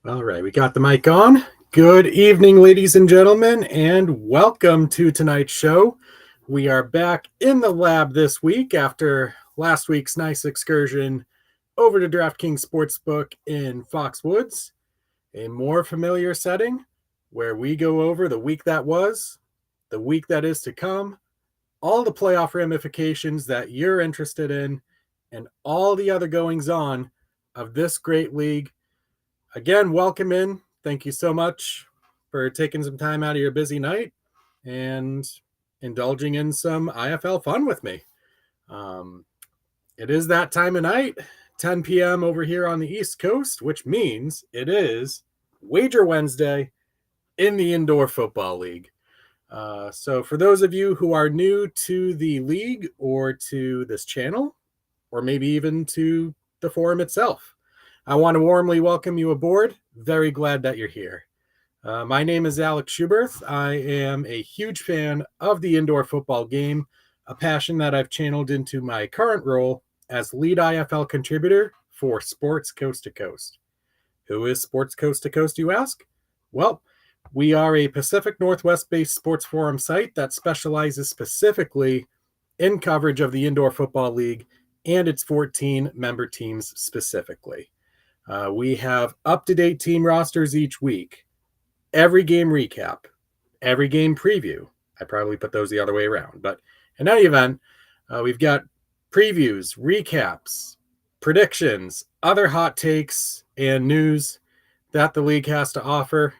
All right, we got the mic on. Good evening, ladies and gentlemen, and welcome to tonight's show. We are back in the lab this week after last week's nice excursion over to DraftKings Sportsbook in Foxwoods, a more familiar setting where we go over the week that was, the week that is to come, all the playoff ramifications that you're interested in, and all the other goings on of this great league. Again, welcome in. Thank you so much for taking some time out of your busy night and indulging in some IFL fun with me. It is that time of night, 10 p.m. over here on the East Coast, which means it is Wager Wednesday in the Indoor Football League. So for those of you who are new to the league or to this channel, or maybe even to the forum itself, I want to warmly welcome you aboard. Very glad that you're here. My name is Alex Schuberth. I am a huge fan of the indoor football game, a passion that I've channeled into my current role as lead IFL contributor for Sports Coast to Coast. Who is Sports Coast to Coast, you ask? Well, we are a Pacific Northwest-based sports forum site that specializes specifically in coverage of the Indoor Football League and its 14 member teams specifically. We have up-to-date team rosters each week, every game recap, every game preview. I probably put those the other way around. But in any event, we've got previews, recaps, predictions, other hot takes, and news that the league has to offer.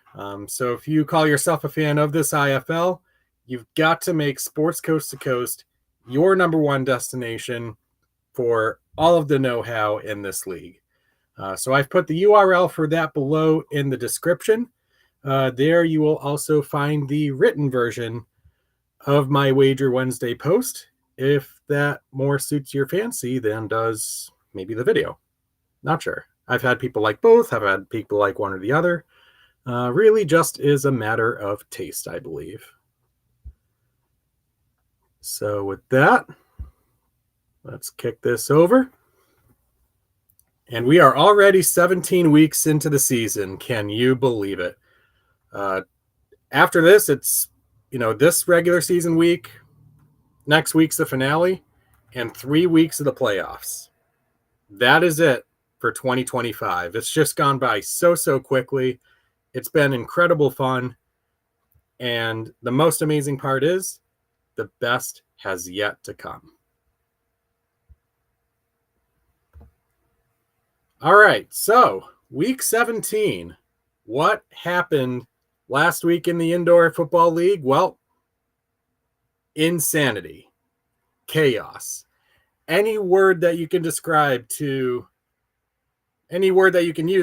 So if you call yourself a fan of this IFL, you've got to make Sports Coast to Coast your number one destination for all of the know-how in this league. So I've put the URL for that below in the description. There you will also find the written version of my Wager Wednesday post, if that more suits your fancy than does maybe the video. Not sure. I've had people like both. I've had people like one or the other. Really just is a matter of taste, I believe. So with that, let's kick this over. And we are already 17 weeks into the season. Can you believe it? After this, it's, this regular season week, next week's the finale, and 3 weeks of the playoffs. That is it for 2025. It's just gone by so quickly. It's been incredible fun. And the most amazing part is the best has yet to come. All right, so week 17. What happened last week in the Indoor Football League? Well, insanity, chaos. Any word that you can use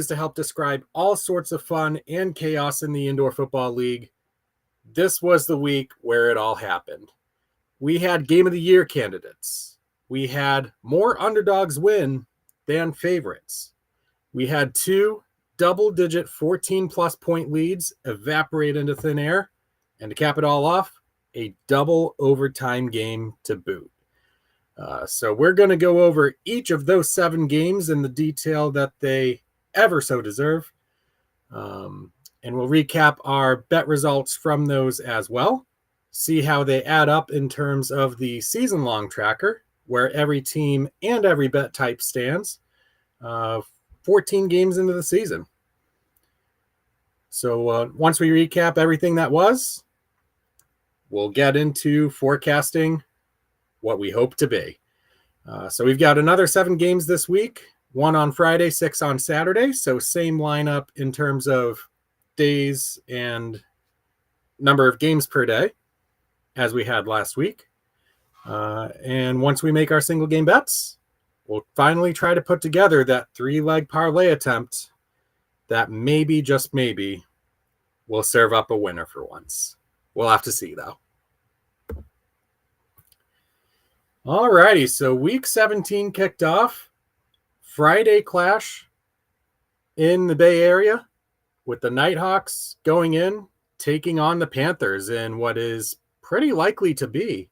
to help describe all sorts of fun and chaos in the Indoor Football League, this was the week where it all happened. We had Game of the Year candidates. We had more underdogs win than favorites. We had 2 double-digit 14-plus point leads evaporate into thin air, and to cap it all off, a double overtime game to boot. So we're going to go over each of those 7 games in the detail that they ever so deserve, and we'll recap our bet results from those as well, see how they add up in terms of the season-long tracker, where every team and every bet type stands 14 games into the season. So once we recap everything that was, we'll get into forecasting what we hope to be. So we've got another 7 games this week, 1 on Friday, 6 on Saturday. So same lineup in terms of days and number of games per day as we had last week. And once we make our single game bets, we'll finally try to put together that 3-leg parlay attempt that maybe, just maybe, will serve up a winner for once. We'll have to see, though. All righty, so week 17 kicked off. Friday clash in the Bay Area with the Nighthawks going in, taking on the Panthers in what is pretty likely to be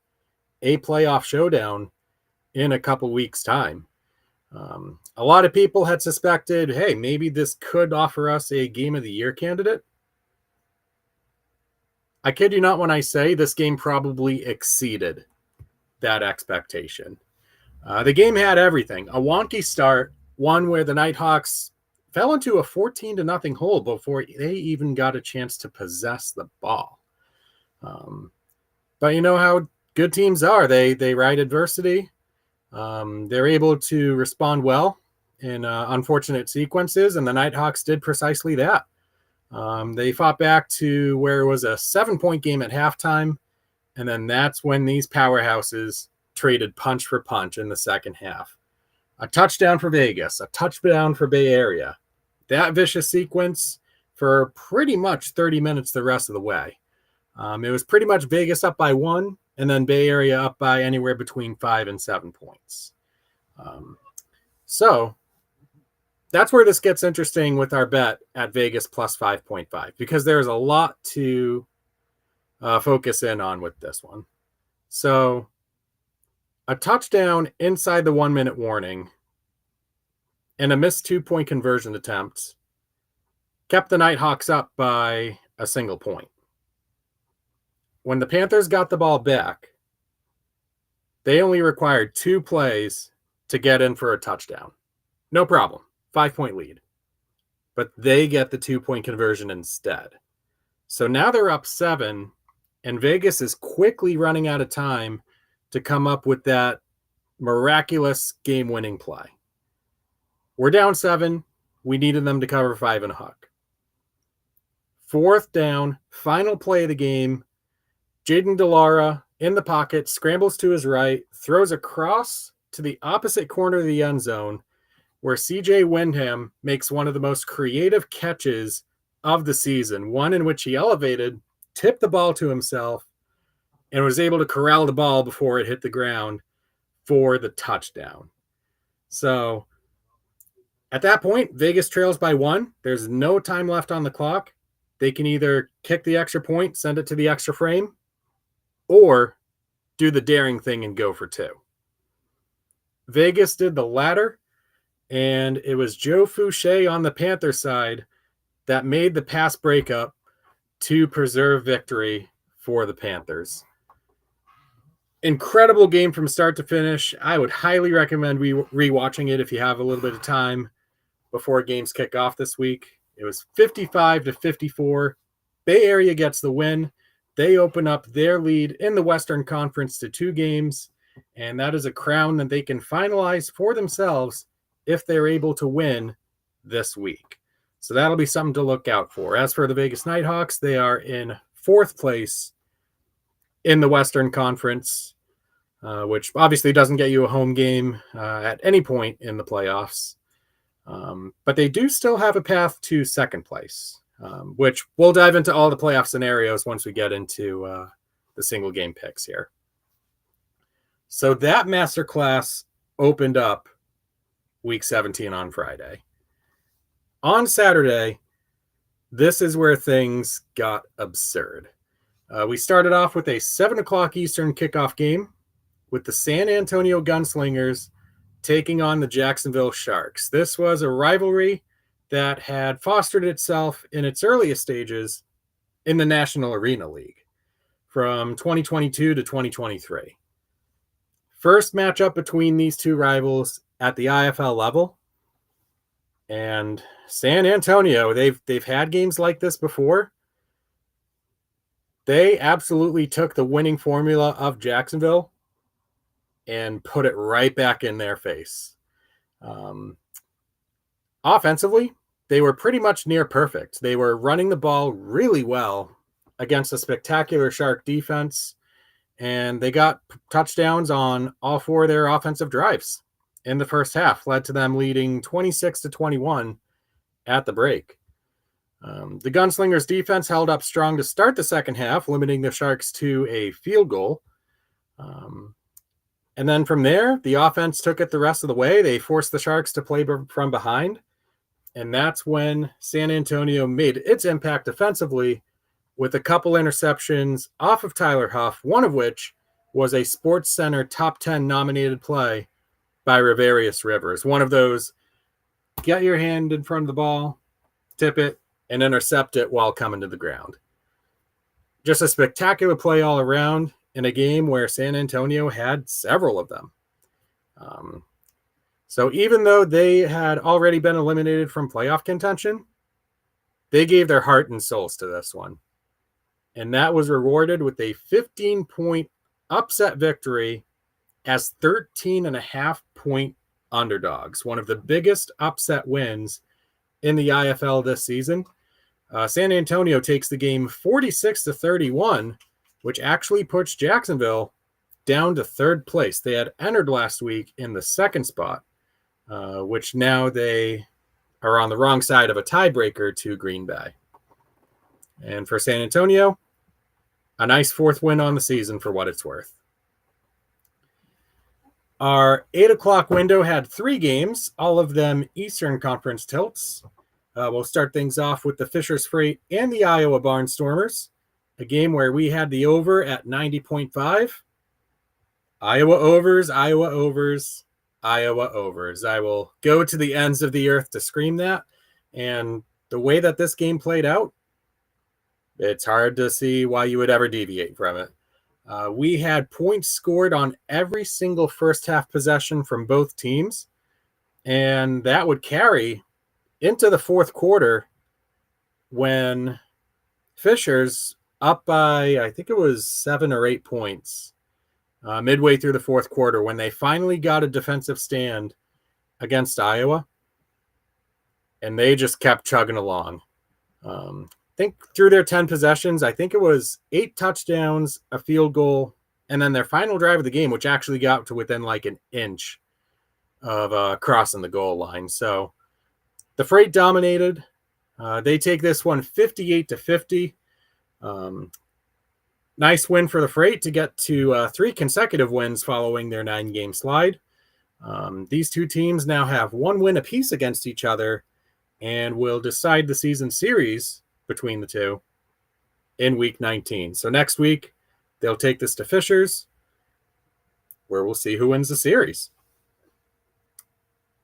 a playoff showdown in a couple weeks' time. A lot of people had suspected, hey, maybe this could offer us a game of the year candidate. I kid you not when I say this game probably exceeded that expectation. The game had everything. A wonky start, one where the Nighthawks fell into a 14-0 hole before they even got a chance to possess the ball. But you know how good teams are. They ride adversity. They're able to respond well in unfortunate sequences, and the Nighthawks did precisely that. They fought back to where it was a 7-point game at halftime, and then that's when these powerhouses traded punch for punch in the second half. A touchdown for Vegas, a touchdown for Bay Area. That vicious sequence for pretty much 30 minutes the rest of the way. It was pretty much Vegas up by 1, and then Bay Area up by anywhere between 5 and 7 points. So that's where this gets interesting with our bet at Vegas plus 5.5, because there's a lot to focus in on with this one. So a touchdown inside the 1-minute warning and a missed 2-point conversion attempt kept the Nighthawks up by a single point. When the Panthers got the ball back, they only required 2 plays to get in for a touchdown. No problem. 5-point lead. But they get the 2-point conversion instead. So now they're up 7, and Vegas is quickly running out of time to come up with that miraculous game-winning play. We're down 7. We needed them to cover 5 and a hook. 4th down, final play of the game. Jaden DeLaura in the pocket, scrambles to his right, throws across to the opposite corner of the end zone, where CJ Wyndham makes one of the most creative catches of the season, one in which he elevated, tipped the ball to himself, and was able to corral the ball before it hit the ground for the touchdown. So at that point, Vegas trails by 1. There's no time left on the clock. They can either kick the extra point, send it to the extra frame, or do the daring thing and go for 2. Vegas did the latter, and it was Joe Fouché on the Panther side that made the pass breakup to preserve victory for the Panthers. Incredible game from start to finish. I would highly recommend rewatching it if you have a little bit of time before games kick off this week. It was 55-54. Bay Area gets the win. They open up their lead in the Western Conference to 2 games, and that is a crown that they can finalize for themselves if they're able to win this week. So that'll be something to look out for. As for the Vegas Nighthawks, they are in 4th place in the Western Conference, which obviously doesn't get you a home game at any point in the playoffs. But they do still have a path to 2nd place, which we'll dive into all the playoff scenarios once we get into the single game picks here. So that masterclass opened up week 17 on Friday. On Saturday, this is where things got absurd. We started off with a 7 o'clock Eastern kickoff game with the San Antonio Gunslingers taking on the Jacksonville Sharks. This was a rivalry that had fostered itself in its earliest stages in the National Arena League from 2022 to 2023. First matchup between these two rivals at the IFL level. And San Antonio, they've had games like this before. They absolutely took the winning formula of Jacksonville and put it right back in their face. Offensively, they were pretty much near perfect. They were running the ball really well against a spectacular Shark defense, and they got touchdowns on all 4 of their offensive drives in the first half, led to them leading 26-21 at the break. The Gunslingers defense held up strong to start the second half, limiting the Sharks to a field goal. And then from there, the offense took it the rest of the way. They forced the Sharks to play from behind. And that's when San Antonio made its impact offensively with a couple interceptions off of Tyler Huff, one of which was a SportsCenter top 10 nominated play by Riverius Rivers. One of those, get your hand in front of the ball, tip it, and intercept it while coming to the ground. Just a spectacular play all around in a game where San Antonio had several of them. So even though they had already been eliminated from playoff contention, they gave their heart and souls to this one. And that was rewarded with a 15-point upset victory as 13.5-point underdogs, one of the biggest upset wins in the IFL this season. San Antonio takes the game 46-31, which actually puts Jacksonville down to third place. They had entered last week in the second spot, which now they are on the wrong side of a tiebreaker to Green Bay. And for San Antonio, a nice fourth win on the season for what it's worth. Our 8 o'clock window had 3 games, all of them Eastern Conference tilts. We'll start things off with the Fishers Freight and the Iowa Barnstormers, a game where we had the over at 90.5. Iowa overs, Iowa overs, Iowa overs. I will go to the ends of the earth to scream that. And the way that this game played out, it's hard to see why you would ever deviate from it. We had points scored on every single first half possession from both teams, and that would carry into the fourth quarter when Fishers up by, I think it was 7 or 8 points midway through the fourth quarter when they finally got a defensive stand against Iowa, and they just kept chugging along. I think through their 10 possessions, I think it was 8 touchdowns, a field goal, and then their final drive of the game, which actually got to within like an inch of crossing the goal line. So the Freight dominated. They take this one 58-50. Nice win for the Freight to get to 3 consecutive wins following their 9-game slide. These two teams now have 1 win apiece against each other and will decide the season series between the two in week 19. So next week, they'll take this to Fishers, where we'll see who wins the series.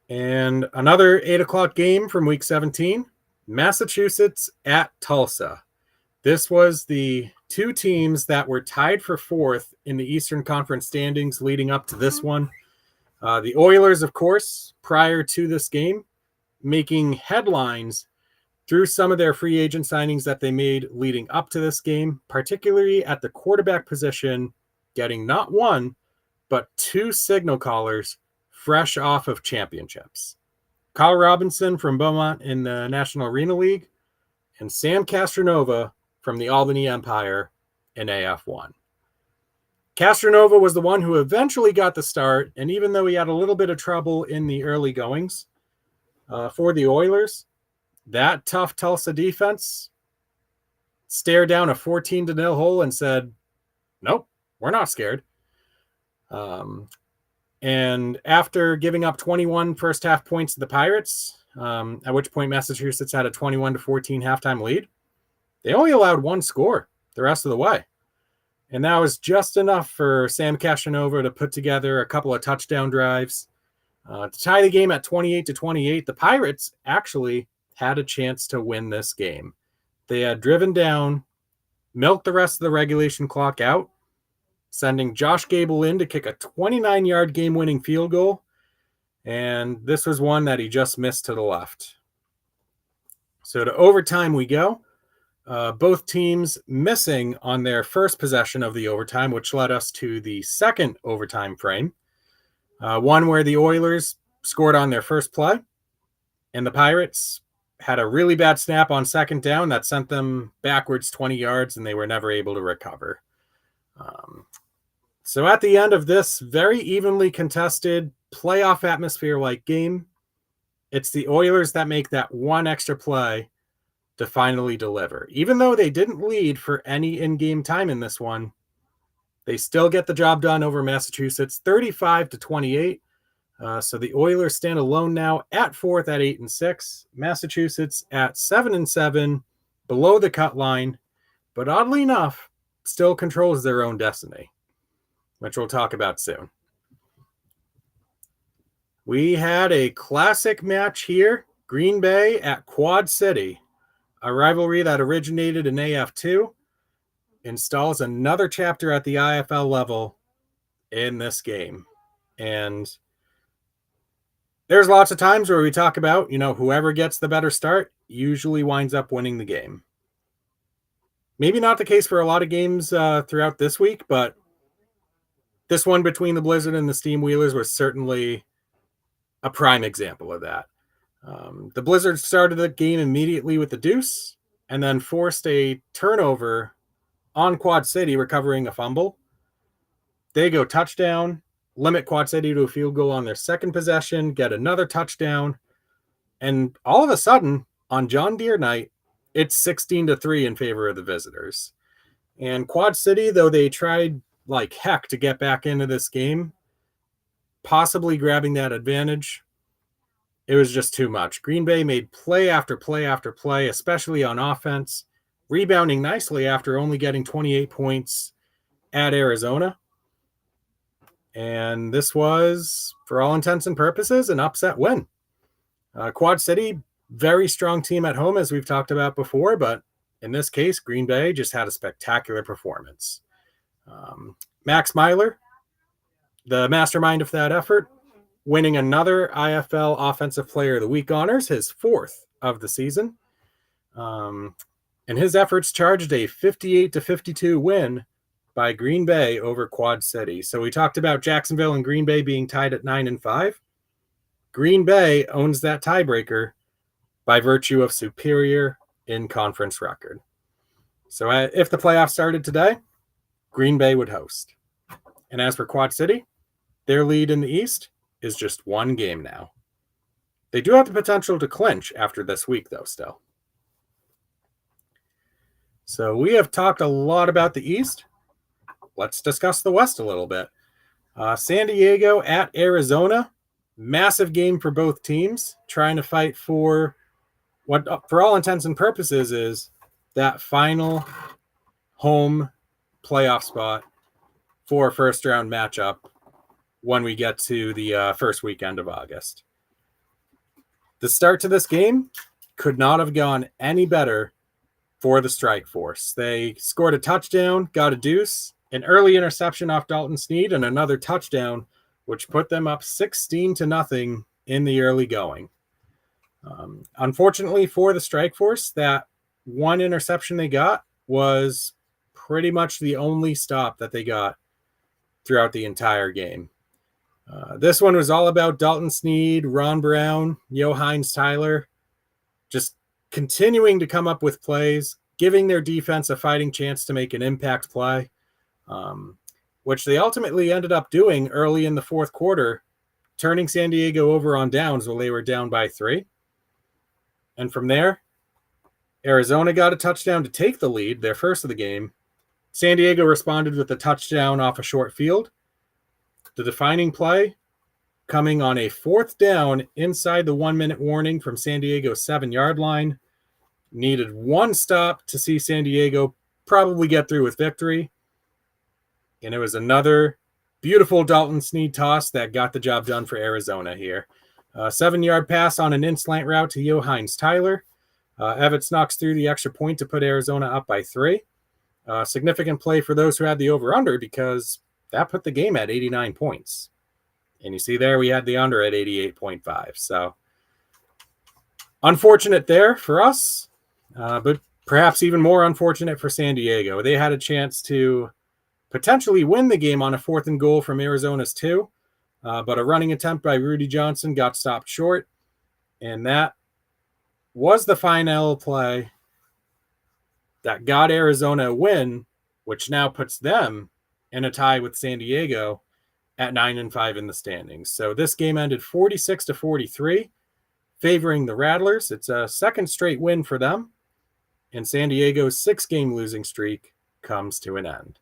And another 8 o'clock game from week 17, Massachusetts at Tulsa. This was the 2 teams that were tied for 4th in the Eastern Conference standings leading up to this one. The Oilers, of course, prior to this game, making headlines through some of their free agent signings that they made leading up to this game, particularly at the quarterback position, getting not 1, but 2 signal callers fresh off of championships. Kyle Robinson from Beaumont in the National Arena League, and Sam Castronova from the Albany Empire in AF1. Castronova was the one who eventually got the start, and even though he had a little bit of trouble in the early goings for the Oilers, that tough Tulsa defense stared down a 14-0 hole and said, nope, we're not scared. And after giving up 21 first half points to the Pirates, at which point Massachusetts had a 21-14 halftime lead, they only allowed 1 score the rest of the way. And that was just enough for Sam Castronova to put together a couple of touchdown drives. To tie the game at 28-28, the Pirates actually had a chance to win this game. They had driven down, milked the rest of the regulation clock out, sending Josh Gable in to kick a 29-yard game-winning field goal, and this was one that he just missed to the left. So to overtime we go. Both teams missing on their first possession of the overtime, which led us to the second overtime frame. One where the Oilers scored on their first play, and the Pirates had a really bad snap on second down that sent them backwards 20 yards, and they were never able to recover. So at the end of this very evenly contested playoff atmosphere-like game, it's the Oilers that make that one extra play to finally deliver. Even though they didn't lead for any in-game time in this one, they still get the job done over Massachusetts, 35-28. So the Oilers stand alone now at 4th at 8-6. Massachusetts at 7-7, below the cut line, but oddly enough, still controls their own destiny, which we'll talk about soon. We had a classic match here, Green Bay at Quad City, a rivalry that originated in AF2, installs another chapter at the IFL level in this game. And there's lots of times where we talk about, whoever gets the better start usually winds up winning the game. Maybe not the case for a lot of games throughout this week, but this one between the Blizzard and the Steam Wheelers was certainly a prime example of that. The Blizzard started the game immediately with the deuce and then forced a turnover on Quad City, recovering a fumble. They go touchdown, limit Quad City to a field goal on their second possession, get another touchdown, and all of a sudden, on John Deere night, it's 16-3 in favor of the visitors. And Quad City, though they tried like heck to get back into this game, possibly grabbing that advantage, it was just too much. Green Bay made play after play after play, especially on offense, rebounding nicely after only getting 28 points at Arizona. And this was, for all intents and purposes, an upset win. Quad City, very strong team at home, as we've talked about before, but in this case, Green Bay just had a spectacular performance. Max Myler, the mastermind of that effort, winning another IFL Offensive Player of the Week honors, his fourth of the season. And his efforts charged a 58-52 win by Green Bay over Quad City. So we talked about Jacksonville and Green Bay being tied at 9-5. Green Bay owns that tiebreaker by virtue of superior in-conference record. So if the playoffs started today, Green Bay would host. And as for Quad City, their lead in the East is just one game now. They do have the potential to clinch after this week, though, still. So we have talked a lot about the East. Let's discuss the West a little bit. San Diego at Arizona. Massive game for both teams, trying to fight for what, for all intents and purposes, is that final home playoff spot for a first-round matchup when we get to the first weekend of August. The start to this game could not have gone any better for the Strike Force. They scored a touchdown, got a deuce, an early interception off Dalton Sneed, and another touchdown, which put them up 16-0 in the early going. Unfortunately for the Strike Force, that one interception they got was pretty much the only stop that they got throughout the entire game. This one was all about Dalton Sneed, Ron Brown, Hines Tyler, just continuing to come up with plays, giving their defense a fighting chance to make an impact play, which they ultimately ended up doing early in the fourth quarter, turning San Diego over on downs while they were down by 3. And from there, Arizona got a touchdown to take the lead, their first of the game. San Diego responded with a touchdown off a short field. The defining play coming on a fourth down inside the 1-minute warning from San Diego's 7-yard line. Needed one stop to see San Diego probably get through with victory. And it was another beautiful Dalton Sneed toss that got the job done for Arizona here. A 7-yard pass on an in-slant route to Hines Tyler. Evans knocks through the extra point to put Arizona up by 3. Significant play for those who had the over-under, because that put the game at 89 points. And you see there, we had the under at 88.5. So unfortunate there for us, but perhaps even more unfortunate for San Diego. They had a chance to potentially win the game on a 4th and goal from Arizona's 2, but a running attempt by Rudy Johnson got stopped short, and that was the final play that got Arizona a win, which now puts them in a tie with San Diego at 9-5 in the standings. So this game ended 46-43, favoring the Rattlers. It's a second straight win for them, and San Diego's 6-game losing streak comes to an end.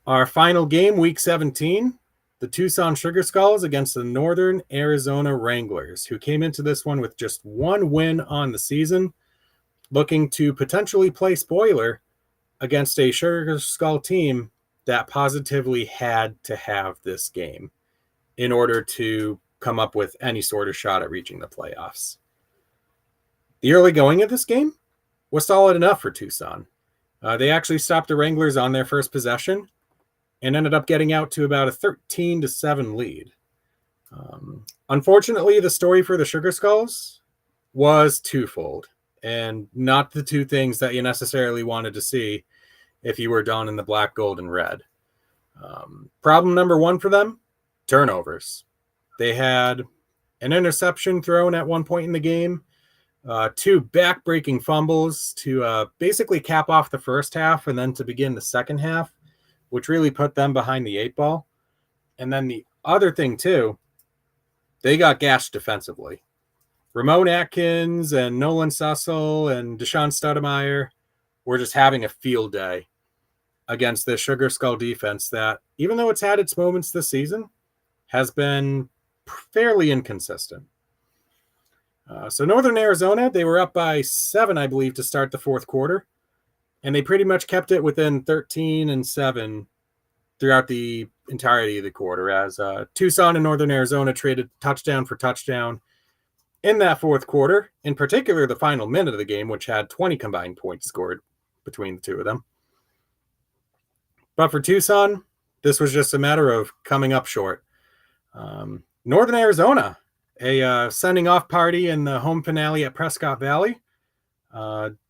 Our final game, Week 17, the Tucson Sugar Skulls against the Northern Arizona Wranglers, who came into this one with just one win on the season, looking to potentially play spoiler against a Sugar Skull team that positively had to have this game. in order to come up with any sort of shot at reaching the playoffs. The early going of this game was solid enough for Tucson. They actually stopped the Wranglers on their first possession and ended up getting out to about a 13-7 lead. Unfortunately, the story for the Sugar Skulls was twofold, and not the two things that you necessarily wanted to see if you were donning the black, gold, and red. Problem number one for them, turnovers. They had an interception thrown at one point in the game, two back-breaking fumbles to basically cap off the first half and then to begin the second half, which really put them behind the 8 ball. And then the other thing, too, they got gashed defensively. Ramon Atkins and Nolan Sussel and Deshaun Stoudemire were just having a field day against the Sugar Skull defense that, even though it's had its moments this season, has been fairly inconsistent. So Northern Arizona, they were up by 7, I believe, to start the fourth quarter, and they pretty much kept it within 13-7 throughout the entirety of the quarter, as Tucson and Northern Arizona traded touchdown for touchdown in that fourth quarter, in particular the final minute of the game, which had 20 combined points scored between the two of them. But for Tucson, this was just a matter of coming up short. Northern Arizona, a sending off party in the home finale at Prescott Valley.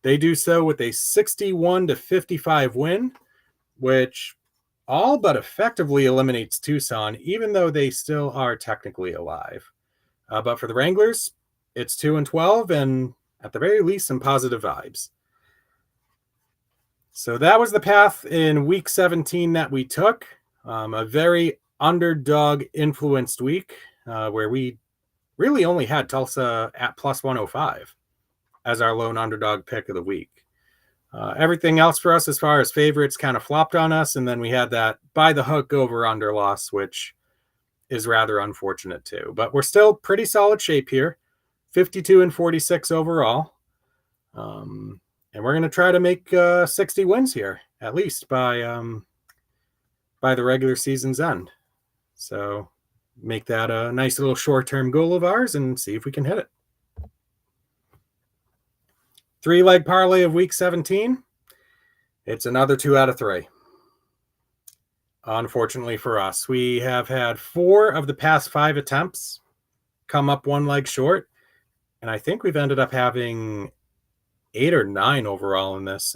They do so with a 61-55 win, which all but effectively eliminates Tucson, even though they still are technically alive. But for the Wranglers, it's 2-12, and at the very least, some positive vibes. So that was the path in week 17 that we took. A very underdog-influenced week where we really only had Tulsa at plus 105 as our lone underdog pick of the week. Everything else for us as far as favorites kind of flopped on us, and then we had that by the hook over-under loss, which is rather unfortunate too. But we're still pretty solid shape here, 52-46 overall. And we're going to try to make 60 wins here, at least by the regular season's end. So make that a nice little short-term goal of ours and see if we can hit it. 3-leg parlay of week 17. It's another 2 out of 3. Unfortunately for us, we have had 4 of the past 5 attempts come up 1 leg short. And I think we've ended up having 8 or 9 overall in this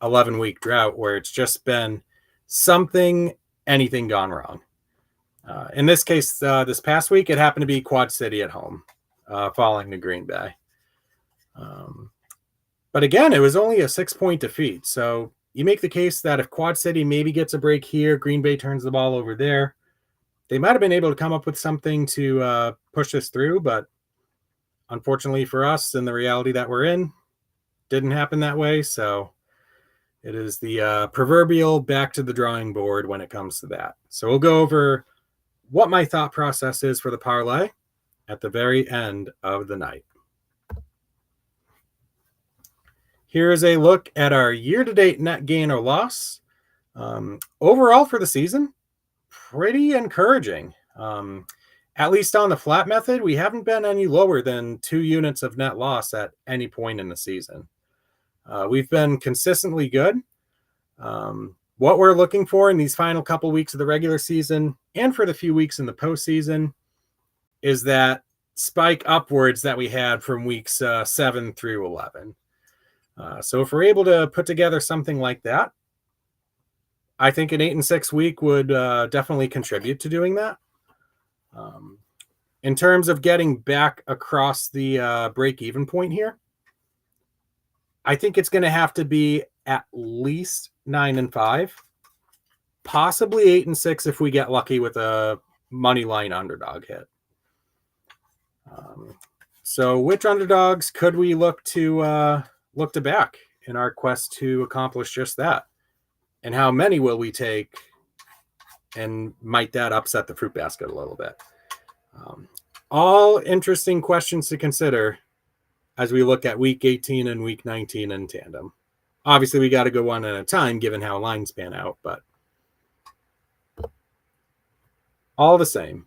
11-week drought, where it's just been anything gone wrong. In this case, this past week, it happened to be Quad City at home, falling to Green Bay. But again, it was only a 6-point defeat. So you make the case that if Quad City maybe gets a break here, Green Bay turns the ball over there, they might have been able to come up with something to push this through. But unfortunately for us and the reality that we're in, didn't happen that way. So it is the proverbial back to the drawing board when it comes to that. So we'll go over what my thought process is for the parlay at the very end of the night. Here is a look at our year-to-date net gain or loss. Overall for the season, pretty encouraging. At least on the flat method, we haven't been any lower than 2 units of net loss at any point in the season. We've been consistently good. What we're looking for in these final couple weeks of the regular season and for the few weeks in the postseason is that spike upwards that we had from weeks 7 through 11. So if we're able to put together something like that, I think an 8-6 week would definitely contribute to doing that. In terms of getting back across the break-even point here, I think it's going to have to be at least 9-5, possibly 8-6 if we get lucky with a money line underdog hit. So which underdogs could we look to back in our quest to accomplish just that? And how many will we take? And might that upset the fruit basket a little bit? All interesting questions to consider as we look at week 18 and week 19 in tandem. Obviously, we got to go one at a time given how lines pan out, but all the same.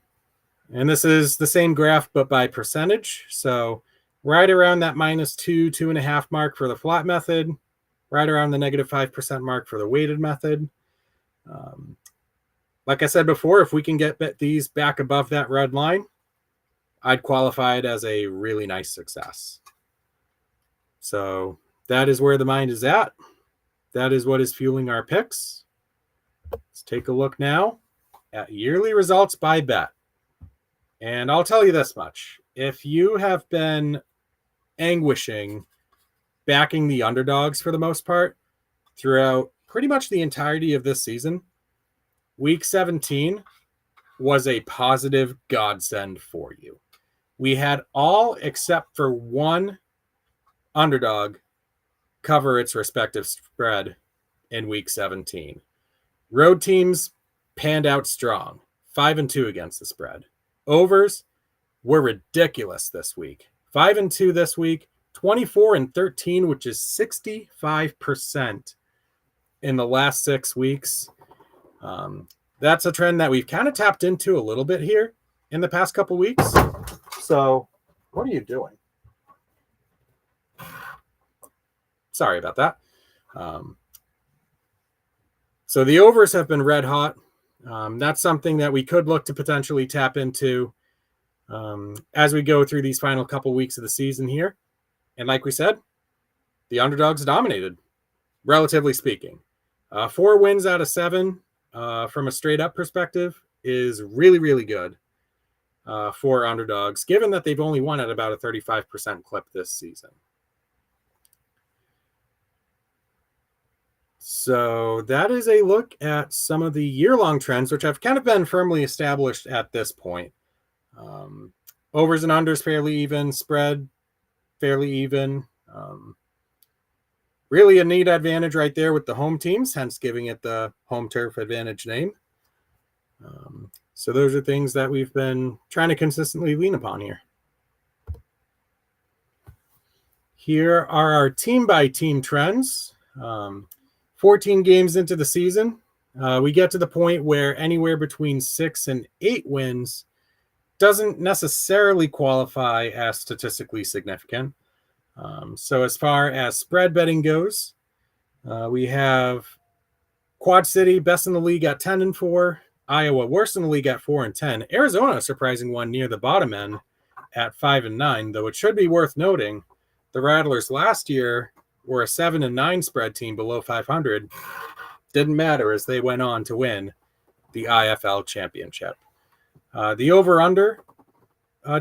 And this is the same graph, but by percentage. So right around that -2, 2.5 mark for the flat method, right around the -5% mark for the weighted method. Like I said before, if we can get these back above that red line, I'd qualify it as a really nice success. So that is where the mind is at. That is what is fueling our picks. Let's take a look now at yearly results by bet. And I'll tell you this much. If you have been anguishing backing the underdogs for the most part throughout pretty much the entirety of this season, week 17 was a positive godsend for you. We had all except for one underdog cover its respective spread in week 17. Road teams panned out strong, 5-2 against the spread. Overs were ridiculous this week. 5-2 this week, 24-13, which is 65% in the last 6 weeks. That's a trend that we've kind of tapped into a little bit here in the past couple weeks. So, what are you doing? Sorry about that. So the overs have been red hot. That's something that we could look to potentially tap into as we go through these final couple weeks of the season here. And like we said, the underdogs dominated, relatively speaking. 4 wins out of 7 from a straight up perspective is really, really good for underdogs, given that they've only won at about a 35% clip this season. So that is a look at some of the year-long trends, which have kind of been firmly established at this point. Overs and unders fairly even, spread fairly even. Really a neat advantage right there with the home teams, hence giving it the home turf advantage name. So those are things that we've been trying to consistently lean upon here. Here are our team-by-team trends. 14 games into the season, we get to the point where anywhere between 6 and 8 wins doesn't necessarily qualify as statistically significant. So as far as spread betting goes, we have Quad City, best in the league at 10-4. Iowa, worst in the league at 4-10. Arizona, a surprising one near the bottom end at 5-9, though it should be worth noting the Rattlers last year were a 7-9 spread team below 500. Didn't matter as they went on to win the IFL championship. The over-under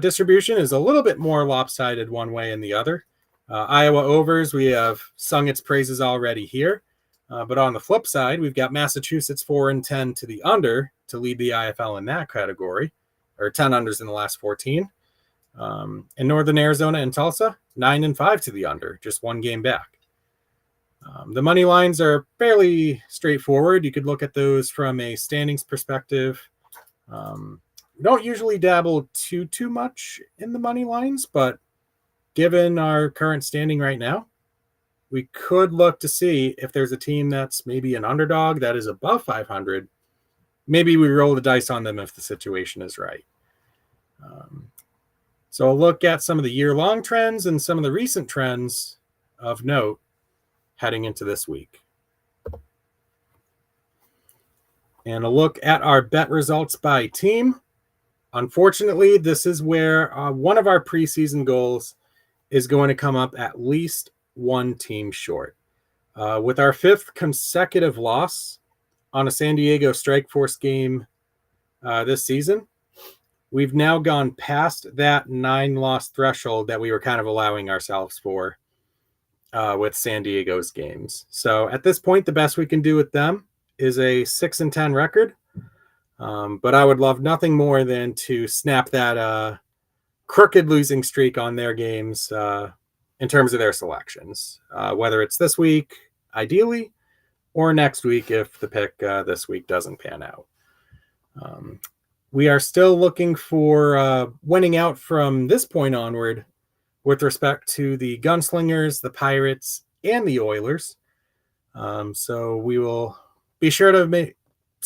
distribution is a little bit more lopsided one way and the other. Iowa overs, we have sung its praises already here. But on the flip side, we've got Massachusetts 4-10 to the under to lead the IFL in that category, or 10 unders in the last 14. And Northern Arizona and Tulsa, 9-5 to the under, just one game back. The money lines are fairly straightforward. You could look at those from a standings perspective. We don't usually dabble too much in the money lines, but given our current standing right now, we could look to see if there's a team that's maybe an underdog that is above 500. Maybe we roll the dice on them if the situation is right. So I'll look at some of the year-long trends and some of the recent trends of note heading into this week. And a look at our bet results by team. Unfortunately, this is where one of our preseason goals is going to come up at least one team short. With our 5th consecutive loss on a San Diego Strike Force game this season, we've now gone past that 9-loss threshold that we were kind of allowing ourselves for with San Diego's games. So at this point, the best we can do with them is a 6-10 record. But I would love nothing more than to snap that crooked losing streak on their games in terms of their selections, whether it's this week, ideally, or next week if the pick this week doesn't pan out. We are still looking for winning out from this point onward with respect to the Gunslingers, the Pirates, and the Oilers. So we will be sure to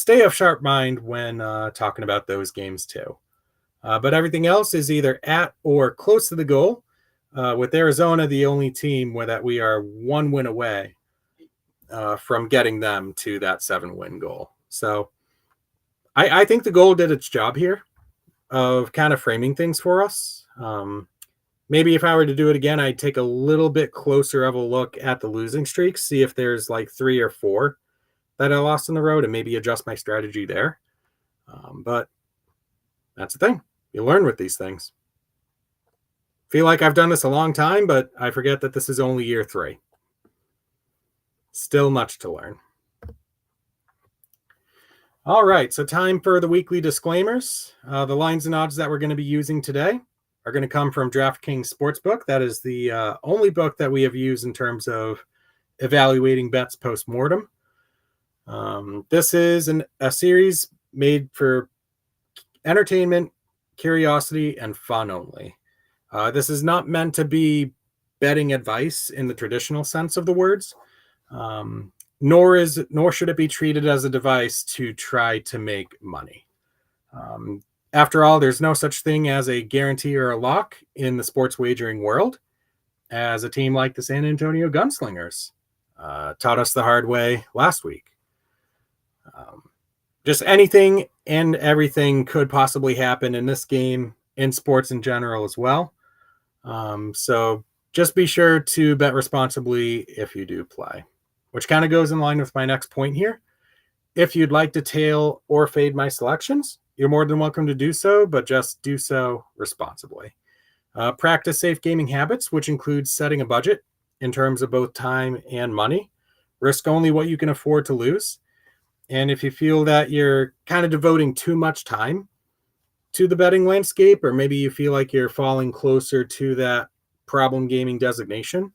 stay of sharp mind when talking about those games too. But everything else is either at or close to the goal, with Arizona the only team that we are 1 win away from getting them to that 7-win goal. So I think the goal did its job here of kind of framing things for us. Maybe if I were to do it again, I'd take a little bit closer of a look at the losing streaks, see if there's like 3 or 4 that I lost on the road, and maybe adjust my strategy there. But that's the thing. You learn with these things. Feel like I've done this a long time, but I forget that this is only year 3. Still much to learn. All right, so time for the weekly disclaimers. The lines and odds that we're going to be using today are going to come from DraftKings Sportsbook. That is the only book that we have used in terms of evaluating bets post-mortem. This is a series made for entertainment, curiosity, and fun only. This is not meant to be betting advice in the traditional sense of the words, nor should it be treated as a device to try to make money. After all, there's no such thing as a guarantee or a lock in the sports wagering world, as a team like the San Antonio Gunslingers taught us the hard way last week. Just anything and everything could possibly happen in this game, in sports in general as well. So just be sure to bet responsibly if you do play, which kind of goes in line with my next point here. If you'd like to tail or fade my selections, you're more than welcome to do so, but just do so responsibly. Practice safe gaming habits, which includes setting a budget in terms of both time and money. Risk only what you can afford to lose. And if you feel that you're kind of devoting too much time to the betting landscape, or maybe you feel like you're falling closer to that problem gaming designation,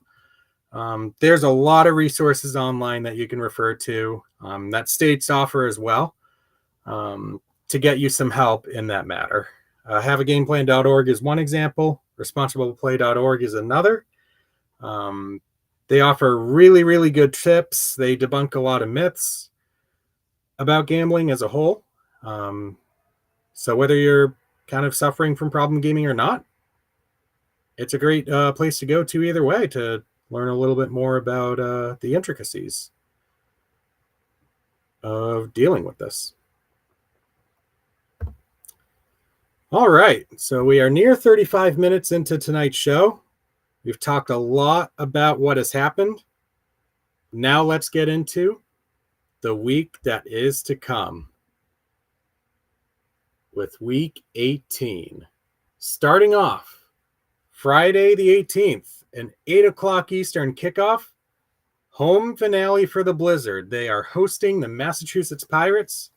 there's a lot of resources online that you can refer to, that states offer as well, to get you some help in that matter. Haveagameplan.org is one example. Responsibleplay.org is another. They offer really, really good tips. They debunk a lot of myths about gambling as a whole. So whether you're kind of suffering from problem gaming or not, it's a great place to go to either way to learn a little bit more about the intricacies of dealing with this. All right, so we are near 35 minutes into tonight's show. We've talked a lot about what has happened. Now let's get into the week that is to come, with week 18. Starting off Friday the 18th, an 8 o'clock Eastern kickoff, home finale for the Blizzard. They are hosting the Massachusetts Pirates,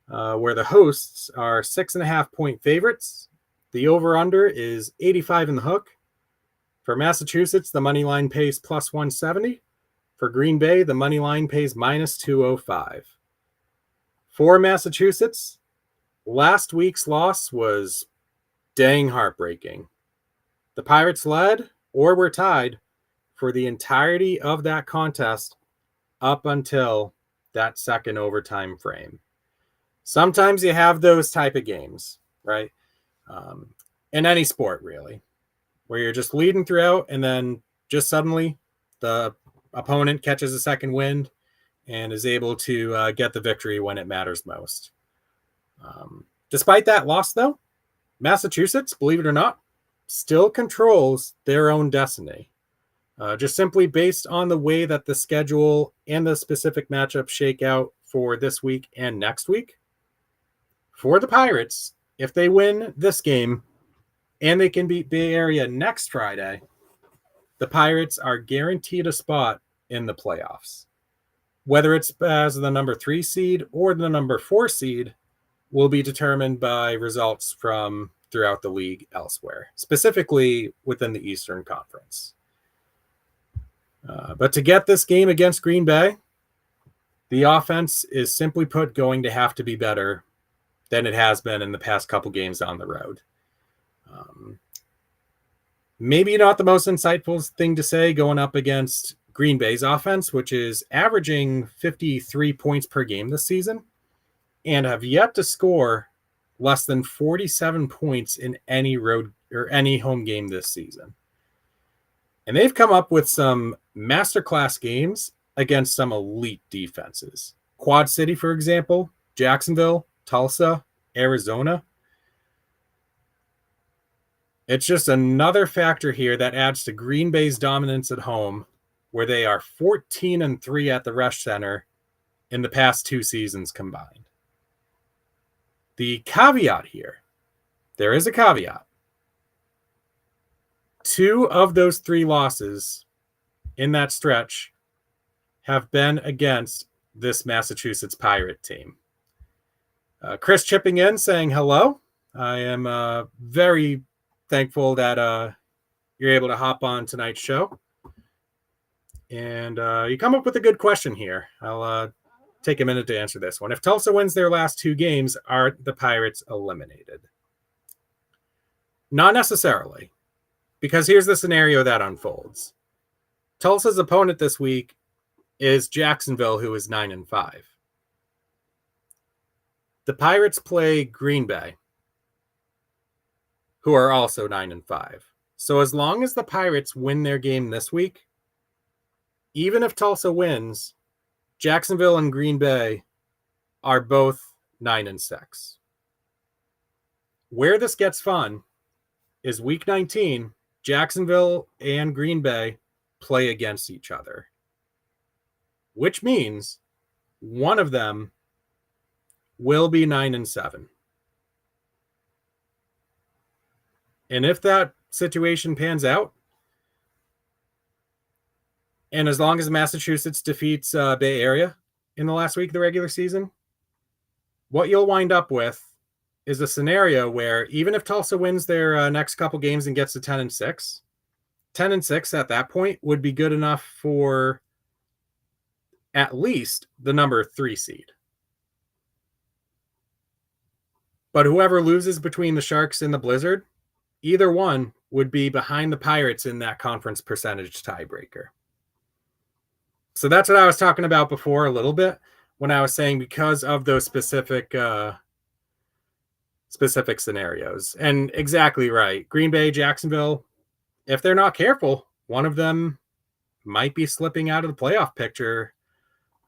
where the hosts are 6.5-point favorites. The over-under is 85 in the hook. For Massachusetts, the money line pays plus 170. For Green Bay, the money line pays minus 205. For Massachusetts, last week's loss was dang heartbreaking. The Pirates led, or were tied, for the entirety of that contest up until that second overtime frame. Sometimes you have those type of games, right? In any sport, really, where you're just leading throughout and then just suddenly the opponent catches a second wind and is able to get the victory when it matters most. Despite that loss, though, Massachusetts, believe it or not, still controls their own destiny. Just simply based on the way that the schedule and the specific matchups shake out for this week and next week. For the Pirates, if they win this game and they can beat Bay Area next Friday, the Pirates are guaranteed a spot in the playoffs. Whether it's as the number 3 seed or the number 4 seed will be determined by results from throughout the league elsewhere, specifically within the Eastern Conference. But to get this game against Green Bay, the offense is simply put going to have to be better than it has been in the past couple games on the road. Maybe not the most insightful thing to say going up against Green Bay's offense, which is averaging 53 points per game this season. and have yet to score less than 47 points in any road or any home game this season. And they've come up with some masterclass games against some elite defenses. Quad City, for example, Jacksonville, Tulsa, Arizona. It's just another factor here that adds to Green Bay's dominance at home, where they are 14-3 at the Resch Center in the past 2 seasons combined. The caveat here, there is a caveat. 2 of those 3 losses in that stretch have been against this Massachusetts Pirate team. Chris chipping in saying hello. I am very thankful that you're able to hop on tonight's show. And you come up with a good question here. I'll take a minute to answer this one. If Tulsa wins their last 2 games, are the Pirates eliminated? Not necessarily, because here's the scenario that unfolds. Tulsa's opponent this week is Jacksonville, who is 9-5. The Pirates play Green Bay, who are also 9-5. So as long as the Pirates win their game this week, even if Tulsa wins, Jacksonville and Green Bay are both 9-6. Where this gets fun is week 19, Jacksonville and Green Bay play against each other, which means one of them will be 9-7. And if that situation pans out, and as long as Massachusetts defeats Bay Area in the last week of the regular season, what you'll wind up with is a scenario where even if Tulsa wins their next couple games and gets to 10-6, 10-6 at that point would be good enough for at least the number 3 seed. But whoever loses between the Sharks and the Blizzard, either one would be behind the Pirates in that conference percentage tiebreaker. So that's what I was talking about before a little bit when I was saying because of those specific scenarios. And exactly right. Green Bay, Jacksonville, if they're not careful, one of them might be slipping out of the playoff picture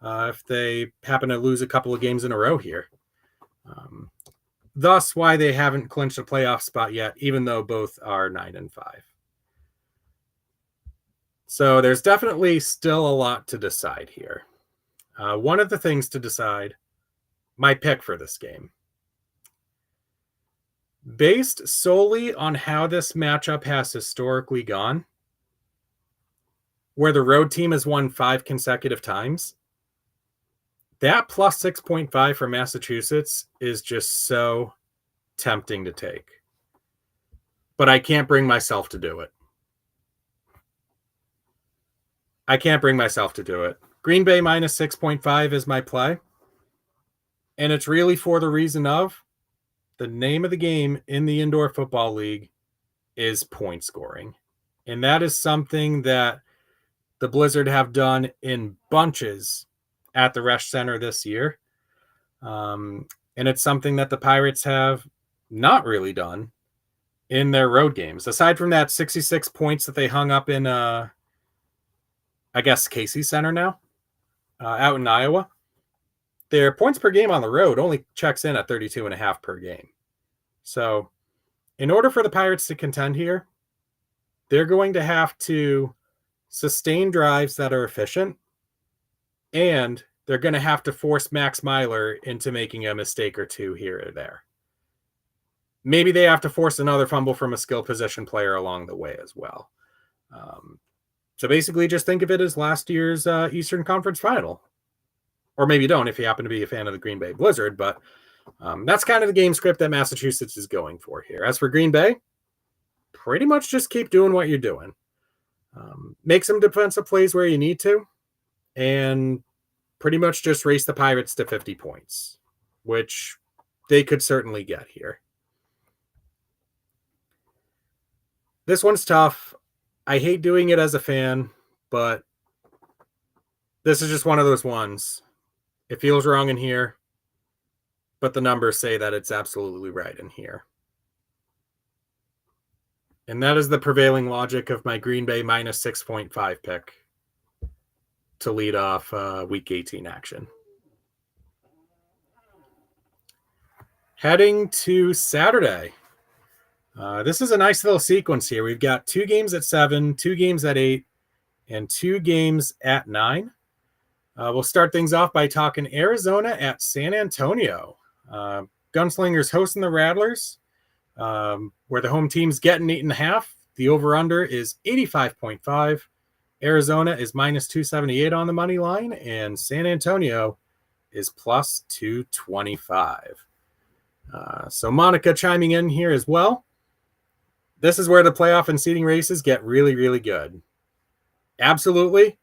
if they happen to lose a couple of games in a row here. Thus why they haven't clinched a playoff spot yet, even though both are 9-5. So there's definitely still a lot to decide here. One of the things to decide, my pick for this game. Based solely on how this matchup has historically gone, where the road team has won 5 consecutive times, that plus 6.5 for Massachusetts is just so tempting to take. But I can't bring myself to do it. Green Bay minus 6.5 is my play. And it's really for the reason of the name of the game in the Indoor Football League is point scoring. And that is something that the Blizzard have done in bunches at the Resch Center this year. And it's something that the Pirates have not really done in their road games. Aside from that 66 points that they hung up in, I guess, Casey Center now, out in Iowa, their points per game on the road only checks in at 32.5 per game. So in order for the Pirates to contend here, they're going to have to sustain drives that are efficient, and they're going to have to force Max Myler into making a mistake or two here or there. Maybe they have to force another fumble from a skill position player along the way as well. So basically just think of it as last year's Eastern Conference Final. Or maybe don't if you happen to be a fan of the Green Bay Blizzard, but that's kind of the game script that Massachusetts is going for here. As for Green Bay, pretty much just keep doing what you're doing. Make some defensive plays where you need to, and pretty much just race the Pirates to 50 points, which they could certainly get here. This one's tough. I hate doing it as a fan, but this is just one of those ones. It feels wrong in here. but the numbers say that it's absolutely right in here. And that is the prevailing logic of my Green Bay minus 6.5 pick to lead off Week 18 action. Heading to Saturday. This is a nice little sequence here. We've got 2 games at 7, 2 games at 8, and 2 games at 9. We'll start things off by talking Arizona at San Antonio. Gunslingers hosting the Rattlers, where the home team's getting 8.5. The over-under is 85.5. Arizona is minus 278 on the money line, and San Antonio is plus 225. So Monica chiming in here as well. This is where the playoff and seeding races get really, really good. Absolutely.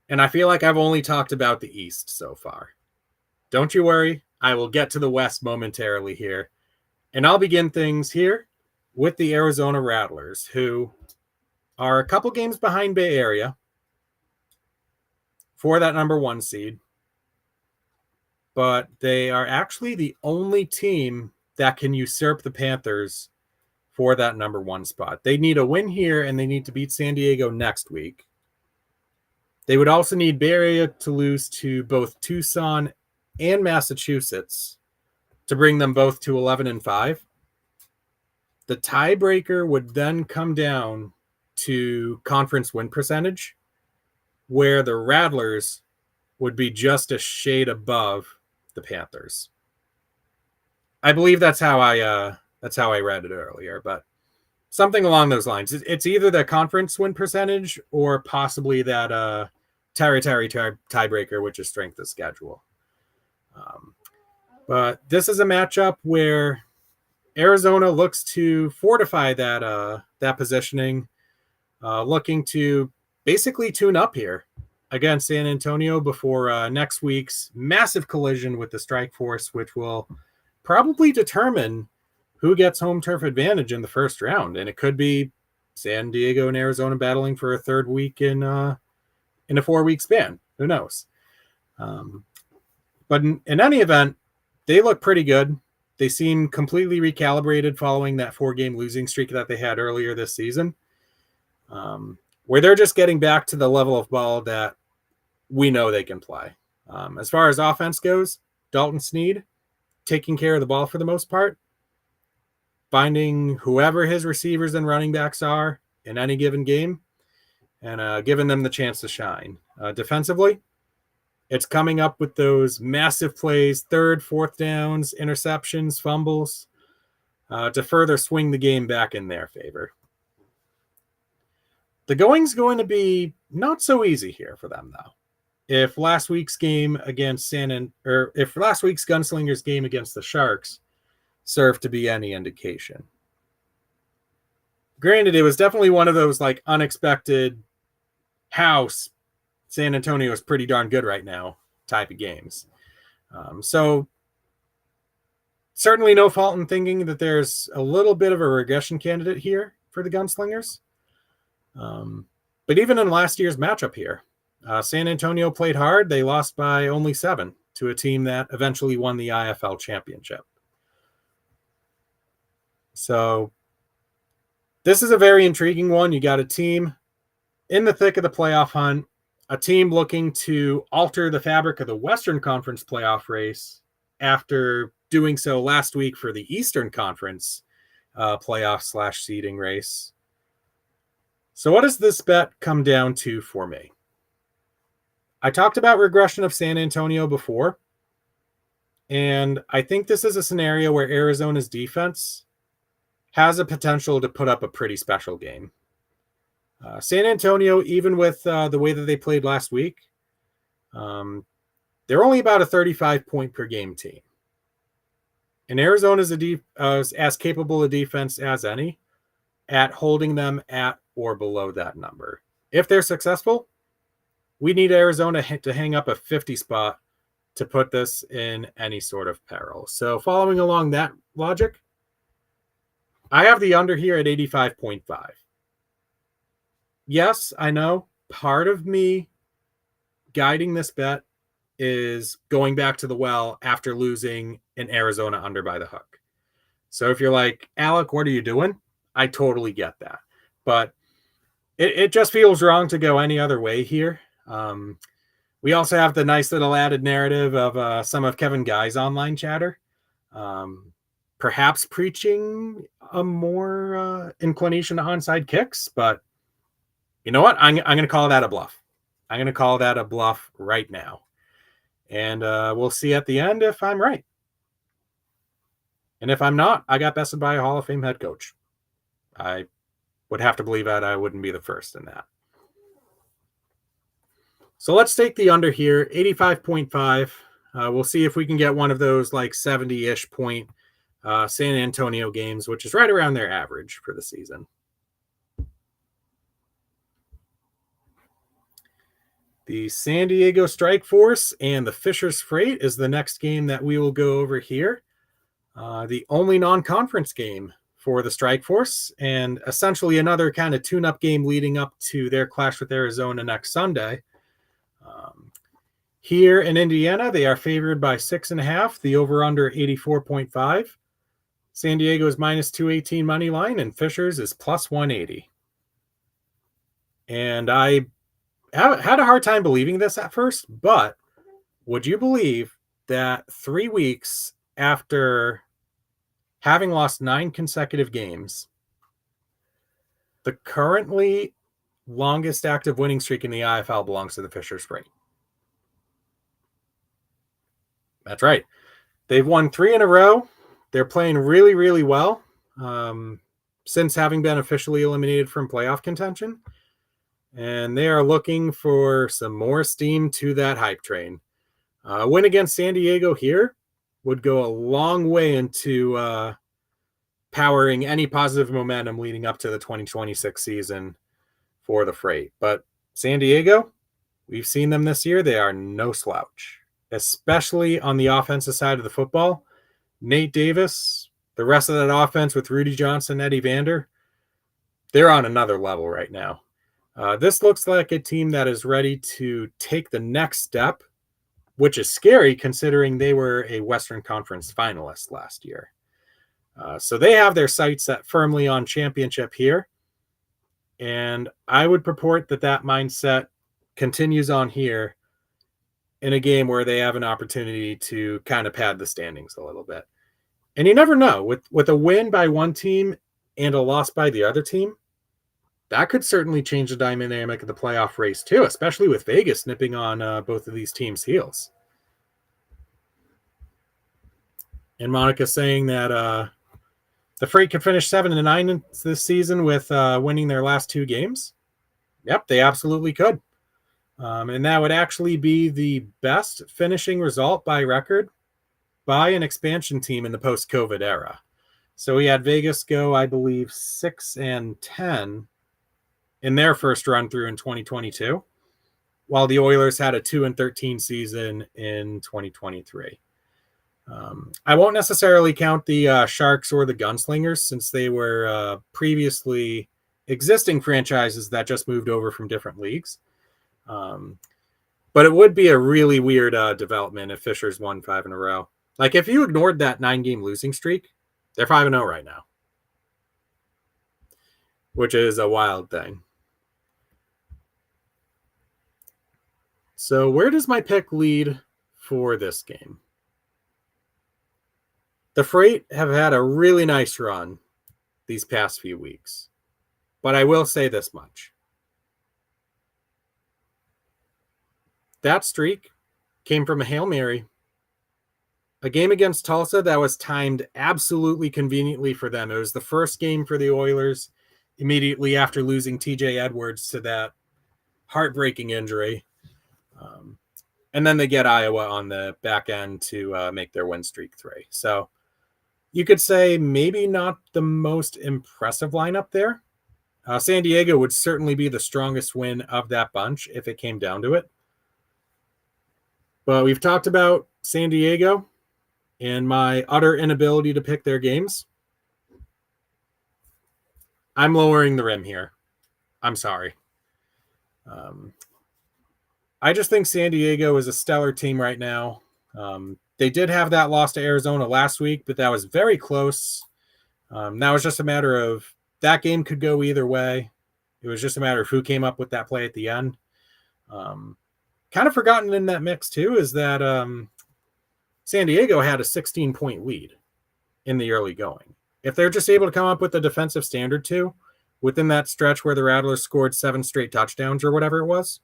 And I feel like I've only talked about the East so far. Don't you worry. I will get to the West momentarily here. And I'll begin things here with the Arizona Rattlers, who are a couple games behind Bay Area for that number 1 seed. But they are actually the only team that can usurp the Panthers for that number 1 spot. They need a win here, and they need to beat San Diego next week. They would also need Bay Area to lose to both Tucson and Massachusetts to bring them both to 11-5. The tiebreaker would then come down to conference win percentage, where the Rattlers would be just a shade above the Panthers. I believe that's how I read it earlier, but something along those lines. It's either the conference win percentage or possibly that tiebreaker, which is strength of schedule. But this is a matchup where Arizona looks to fortify that positioning, looking to basically tune up here against San Antonio before next week's massive collision with the Strike Force, which will probably determine who gets home turf advantage in the first round. And it could be San Diego and Arizona battling for a third week in a 4-week span. Who knows? But in any event, they look pretty good. They seem completely recalibrated following that 4-game losing streak that they had earlier this season, where they're just getting back to the level of ball that we know they can play. As far as offense goes, Dalton Sneed taking care of the ball for the most part, finding whoever his receivers and running backs are in any given game, and giving them the chance to shine. Defensively, it's coming up with those massive plays, 3rd, 4th downs, interceptions, fumbles, to further swing the game back in their favor. The going's going to be not so easy here for them, though. If last week's game against if last week's Gunslingers game against the Sharks served to be any indication. Granted, it was definitely one of those like unexpected house. San Antonio is pretty darn good right now type of games. So certainly no fault in thinking that there's a little bit of a regression candidate here for the Gunslingers. But even in last year's matchup here, San Antonio played hard. They lost by only 7 to a team that eventually won the IFL championship. So this is a very intriguing one. You got a team in the thick of the playoff hunt, a team looking to alter the fabric of the Western Conference playoff race after doing so last week for the Eastern Conference playoff / seeding race. So what does this bet come down to for me? I talked about regression of San Antonio before, and I think this is a scenario where Arizona's defense has a potential to put up a pretty special game. San Antonio, even with the way that they played last week, they're only about a 35-point per game team. And Arizona's as capable a defense as any at holding them at or below that number. If they're successful, we need Arizona to hang up a 50 spot to put this in any sort of peril. So following along that logic, I have the under here at 85.5. Yes, I know part of me guiding this bet is going back to the well after losing in Arizona under by the hook. So if you're like, Alec, what are you doing? I totally get that. But it just feels wrong to go any other way here. We also have the nice little added narrative of some of Kevin Guy's online chatter, perhaps preaching a more inclination to onside kicks. But you know what? I'm going to call that a bluff. I'm going to call that a bluff right now. And we'll see at the end if I'm right. And if I'm not, I got bested by a Hall of Fame head coach. I would have to believe that I wouldn't be the first in that. So let's take the under here, 85.5. We'll see if we can get one of those like 70-ish point San Antonio games, which is right around their average for the season. The San Diego Strike Force and the Fishers Freight is the next game that we will go over here. The only non-conference game for the Strike Force, and essentially another kind of tune-up game leading up to their clash with Arizona next Sunday. Here in Indiana, they are favored by 6.5. The over-under 84.5. San Diego is minus 218 money line, and Fishers is plus 180. And I had a hard time believing this at first, but would you believe that 3 weeks after having lost 9 consecutive games, the currently longest active winning streak in the IFL belongs to the Fishers Freight? That's right. They've won 3 in a row. They're playing really, really well since having been officially eliminated from playoff contention. And they are looking for some more steam to that hype train. A win against San Diego here would go a long way into powering any positive momentum leading up to the 2026 season for the Freight. But San Diego, we've seen them this year. They are no slouch, especially on the offensive side of the football. Nate Davis, the rest of that offense with Rudy Johnson, Eddie Vander, they're on another level right now. This looks like a team that is ready to take the next step, which is scary considering they were a Western Conference finalist last year. So they have their sights set firmly on championship here. And I would purport that that mindset continues on here in a game where they have an opportunity to kind of pad the standings a little bit. And you never know. With a win by one team and a loss by the other team, that could certainly change the dynamic of the playoff race too, especially with Vegas nipping on both of these teams' heels. And Monica saying that the Freight could finish 7-9 this season with winning their last 2 games. Yep, they absolutely could. And that would actually be the best finishing result by record by an expansion team in the post-COVID era. So we had Vegas go, I believe, 6-10 in their first run through in 2022, while the Oilers had a 2-13 season in 2023. I won't necessarily count the Sharks or the Gunslingers since they were previously existing franchises that just moved over from different leagues. But it would be a really weird development if Fishers won 5 in a row. Like if you ignored that 9-game losing streak, they're 5-0 right now, which is a wild thing. So where does my pick lead for this game? The Freight have had a really nice run these past few weeks, but I will say this much. That streak came from a Hail Mary, a game against Tulsa that was timed absolutely conveniently for them. It was the first game for the Oilers immediately after losing TJ Edwards to that heartbreaking injury. And then they get Iowa on the back end to make their win streak 3. So you could say maybe not the most impressive lineup there. San Diego would certainly be the strongest win of that bunch if it came down to it. But we've talked about San Diego and my utter inability to pick their games. I'm lowering the rim here. I'm sorry. I just think San Diego is a stellar team right now. They did have that loss to Arizona last week, but that was very close. Now it's just a matter of that game could go either way. It was just a matter of who came up with that play at the end. Kind of forgotten in that mix too is that San Diego had a 16-point lead in the early going. If they're just able to come up with a defensive standard too, within that stretch where the Rattlers scored 7 straight touchdowns or whatever it was,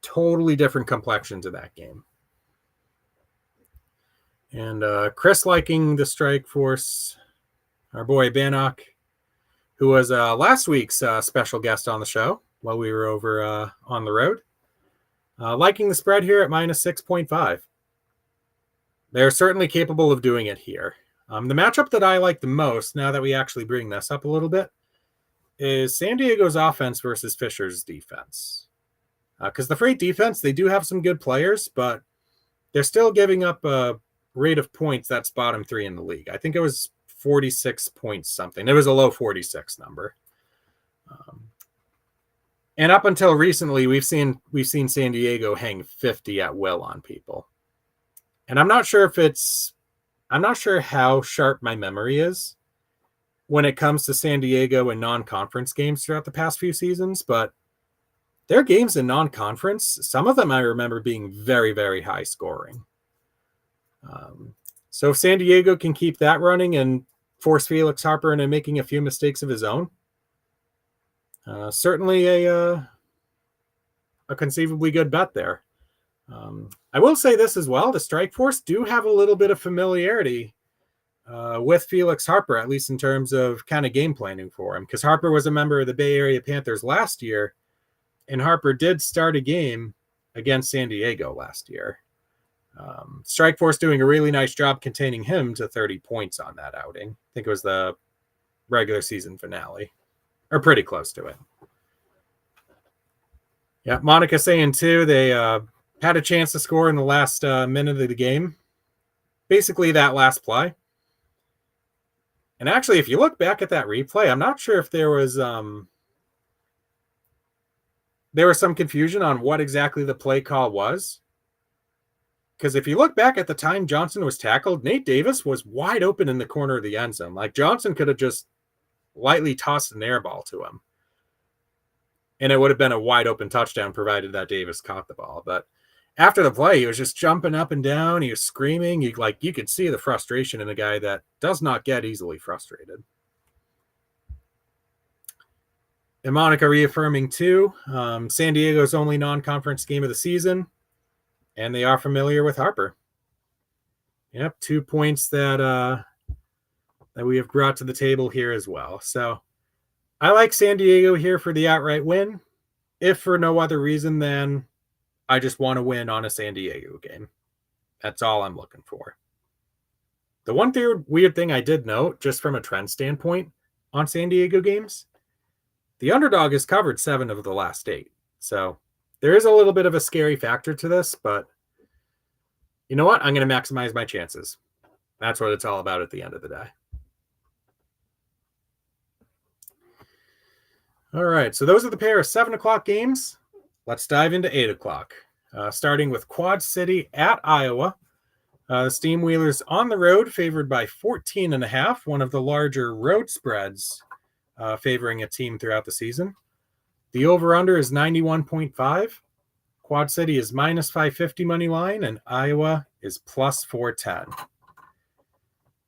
totally different complexion to that game. And Chris liking the strike force, our boy Bannock, who was last week's special guest on the show while we were over on the road, liking the spread here at minus 6.5. They're certainly capable of doing it here. The matchup that I like the most, now that we actually bring this up a little bit, is San Diego's offense versus Fisher's defense. Because the Freight defense, they do have some good players, but they're still giving up a rate of points that's bottom 3 in the league. I think it was 46 points something. It was a low 46 number. And up until recently, we've seen San Diego hang 50 at will on people. And I'm not sure how sharp my memory is when it comes to San Diego and non-conference games throughout the past few seasons, but their games in non-conference, some of them I remember being very, very high scoring. So if San Diego can keep that running and force Felix Harper into making a few mistakes of his own, certainly a conceivably good bet there. I will say this as well. The Strike Force do have a little bit of familiarity with Felix Harper, at least in terms of kind of game planning for him, because Harper was a member of the Bay Area Panthers last year, and Harper did start a game against San Diego last year. Strike Force doing a really nice job containing him to 30 points on that outing. I think it was the regular season finale, or pretty close to it. Yeah, Monica saying too, they had a chance to score in the last minute of the game. Basically that last play. And actually, if you look back at that replay, I'm not sure if there was some confusion on what exactly the play call was. Because if you look back at the time Johnson was tackled, Nate Davis was wide open in the corner of the end zone. Like Johnson could have just lightly tossed an air ball to him. And it would have been a wide open touchdown provided that Davis caught the ball. But after the play, he was just jumping up and down. He was screaming. You could see the frustration in a guy that does not get easily frustrated. And Monica reaffirming too, San Diego's only non-conference game of the season, and they are familiar with Harper. Yep, 2 points that we have brought to the table here as well. So I like San Diego here for the outright win, if for no other reason than I just want to win on a San Diego game. That's all I'm looking for. The one weird thing I did note, just from a trend standpoint on San Diego games, the underdog has covered 7 of the last 8. So there is a little bit of a scary factor to this, but you know what? I'm going to maximize my chances. That's what it's all about at the end of the day. All right, so those are the pair of 7 o'clock games. Let's dive into 8 o'clock, starting with Quad City at Iowa. The Steamwheelers on the road, favored by 14.5, one of the larger road spreads favoring a team throughout the season. The over-under is 91.5. Quad City is minus 550 money line, and Iowa is plus 410.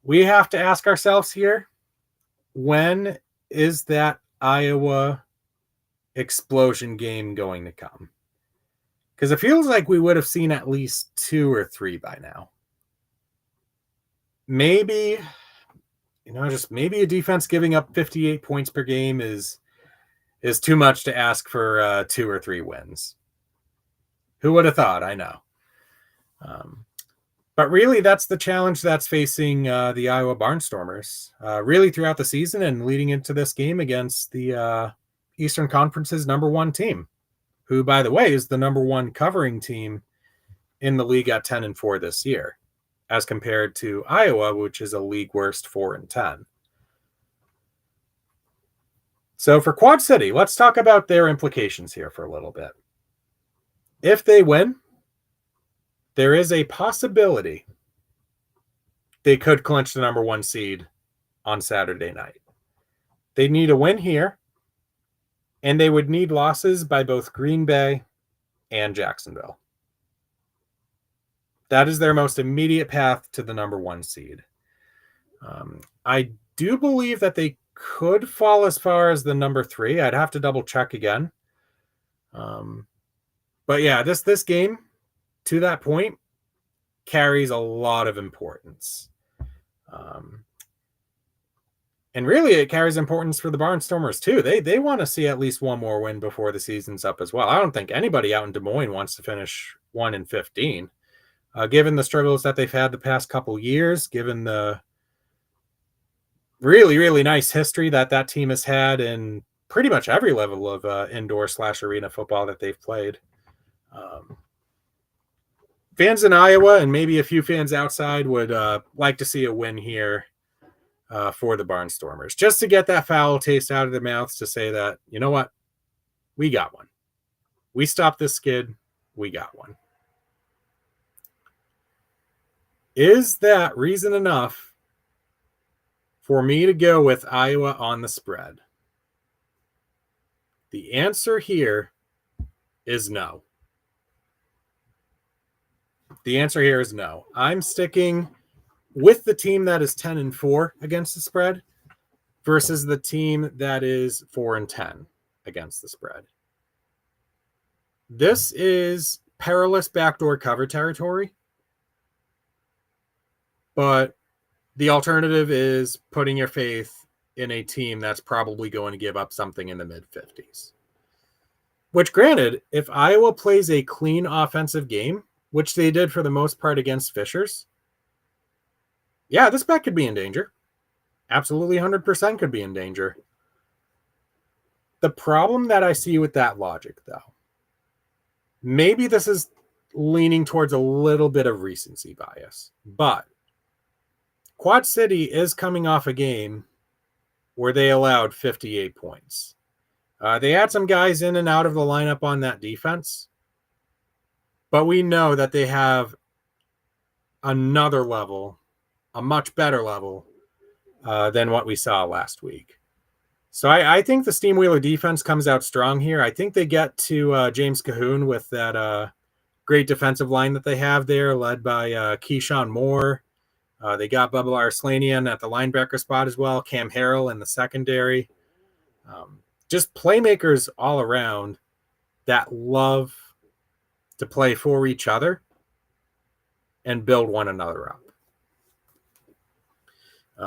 We have to ask ourselves here, when is that Iowa explosion game going to come? Because it feels like we would have seen at least 2 or 3 by now. Maybe, maybe a defense giving up 58 points per game is too much to ask for 2 or 3 wins. Who would have thought? I know. But really, that's the challenge that's facing the Iowa Barnstormers really throughout the season and leading into this game against the Eastern Conference's number 1 team, who, by the way, is the number 1 covering team in the league at 10-4 this year, as compared to Iowa, which is a league worst 4-10. So for Quad City, let's talk about their implications here for a little bit. If they win, there is a possibility they could clinch the number 1 seed on Saturday night. They need a win here, and they would need losses by both Green Bay and Jacksonville. That is their most immediate path to the number 1 seed. I do believe that they could fall as far as the number 3. I'd have to double check again. But yeah, this game, to that point, carries a lot of importance. And really, it carries importance for the Barnstormers, too. They want to see at least one more win before the season's up as well. I don't think anybody out in Des Moines wants to finish 1-15. Given the struggles that they've had the past couple years, given the really, really nice history that team has had in pretty much every level of indoor/arena football that they've played. Fans in Iowa and maybe a few fans outside would like to see a win here for the Barnstormers, just to get that foul taste out of their mouths, to say that, you know what, we got one. We stopped this skid. We got one. Is that reason enough for me to go with Iowa on the spread? The answer here is no. The answer here is no. I'm sticking with the team that is 10-4 against the spread versus the team that is 4-10 against the spread. This is perilous backdoor cover territory, but the alternative is putting your faith in a team that's probably going to give up something in the mid-50s. Which, granted, if Iowa plays a clean offensive game, which they did for the most part against Fishers, yeah, this bet could be in danger. Absolutely 100% could be in danger. The problem that I see with that logic, though, maybe this is leaning towards a little bit of recency bias, but Quad City is coming off a game where they allowed 58 points. They had some guys in and out of the lineup on that defense, but we know that they have another level, a much better level than what we saw last week. So I think the Steamwheeler defense comes out strong here. I think they get to James Cahoon with that great defensive line that they have there, led by Keyshawn Moore. They got Bubba Arslanian at the linebacker spot as well, Cam Harrell in the secondary. Just playmakers all around that love to play for each other and build one another up.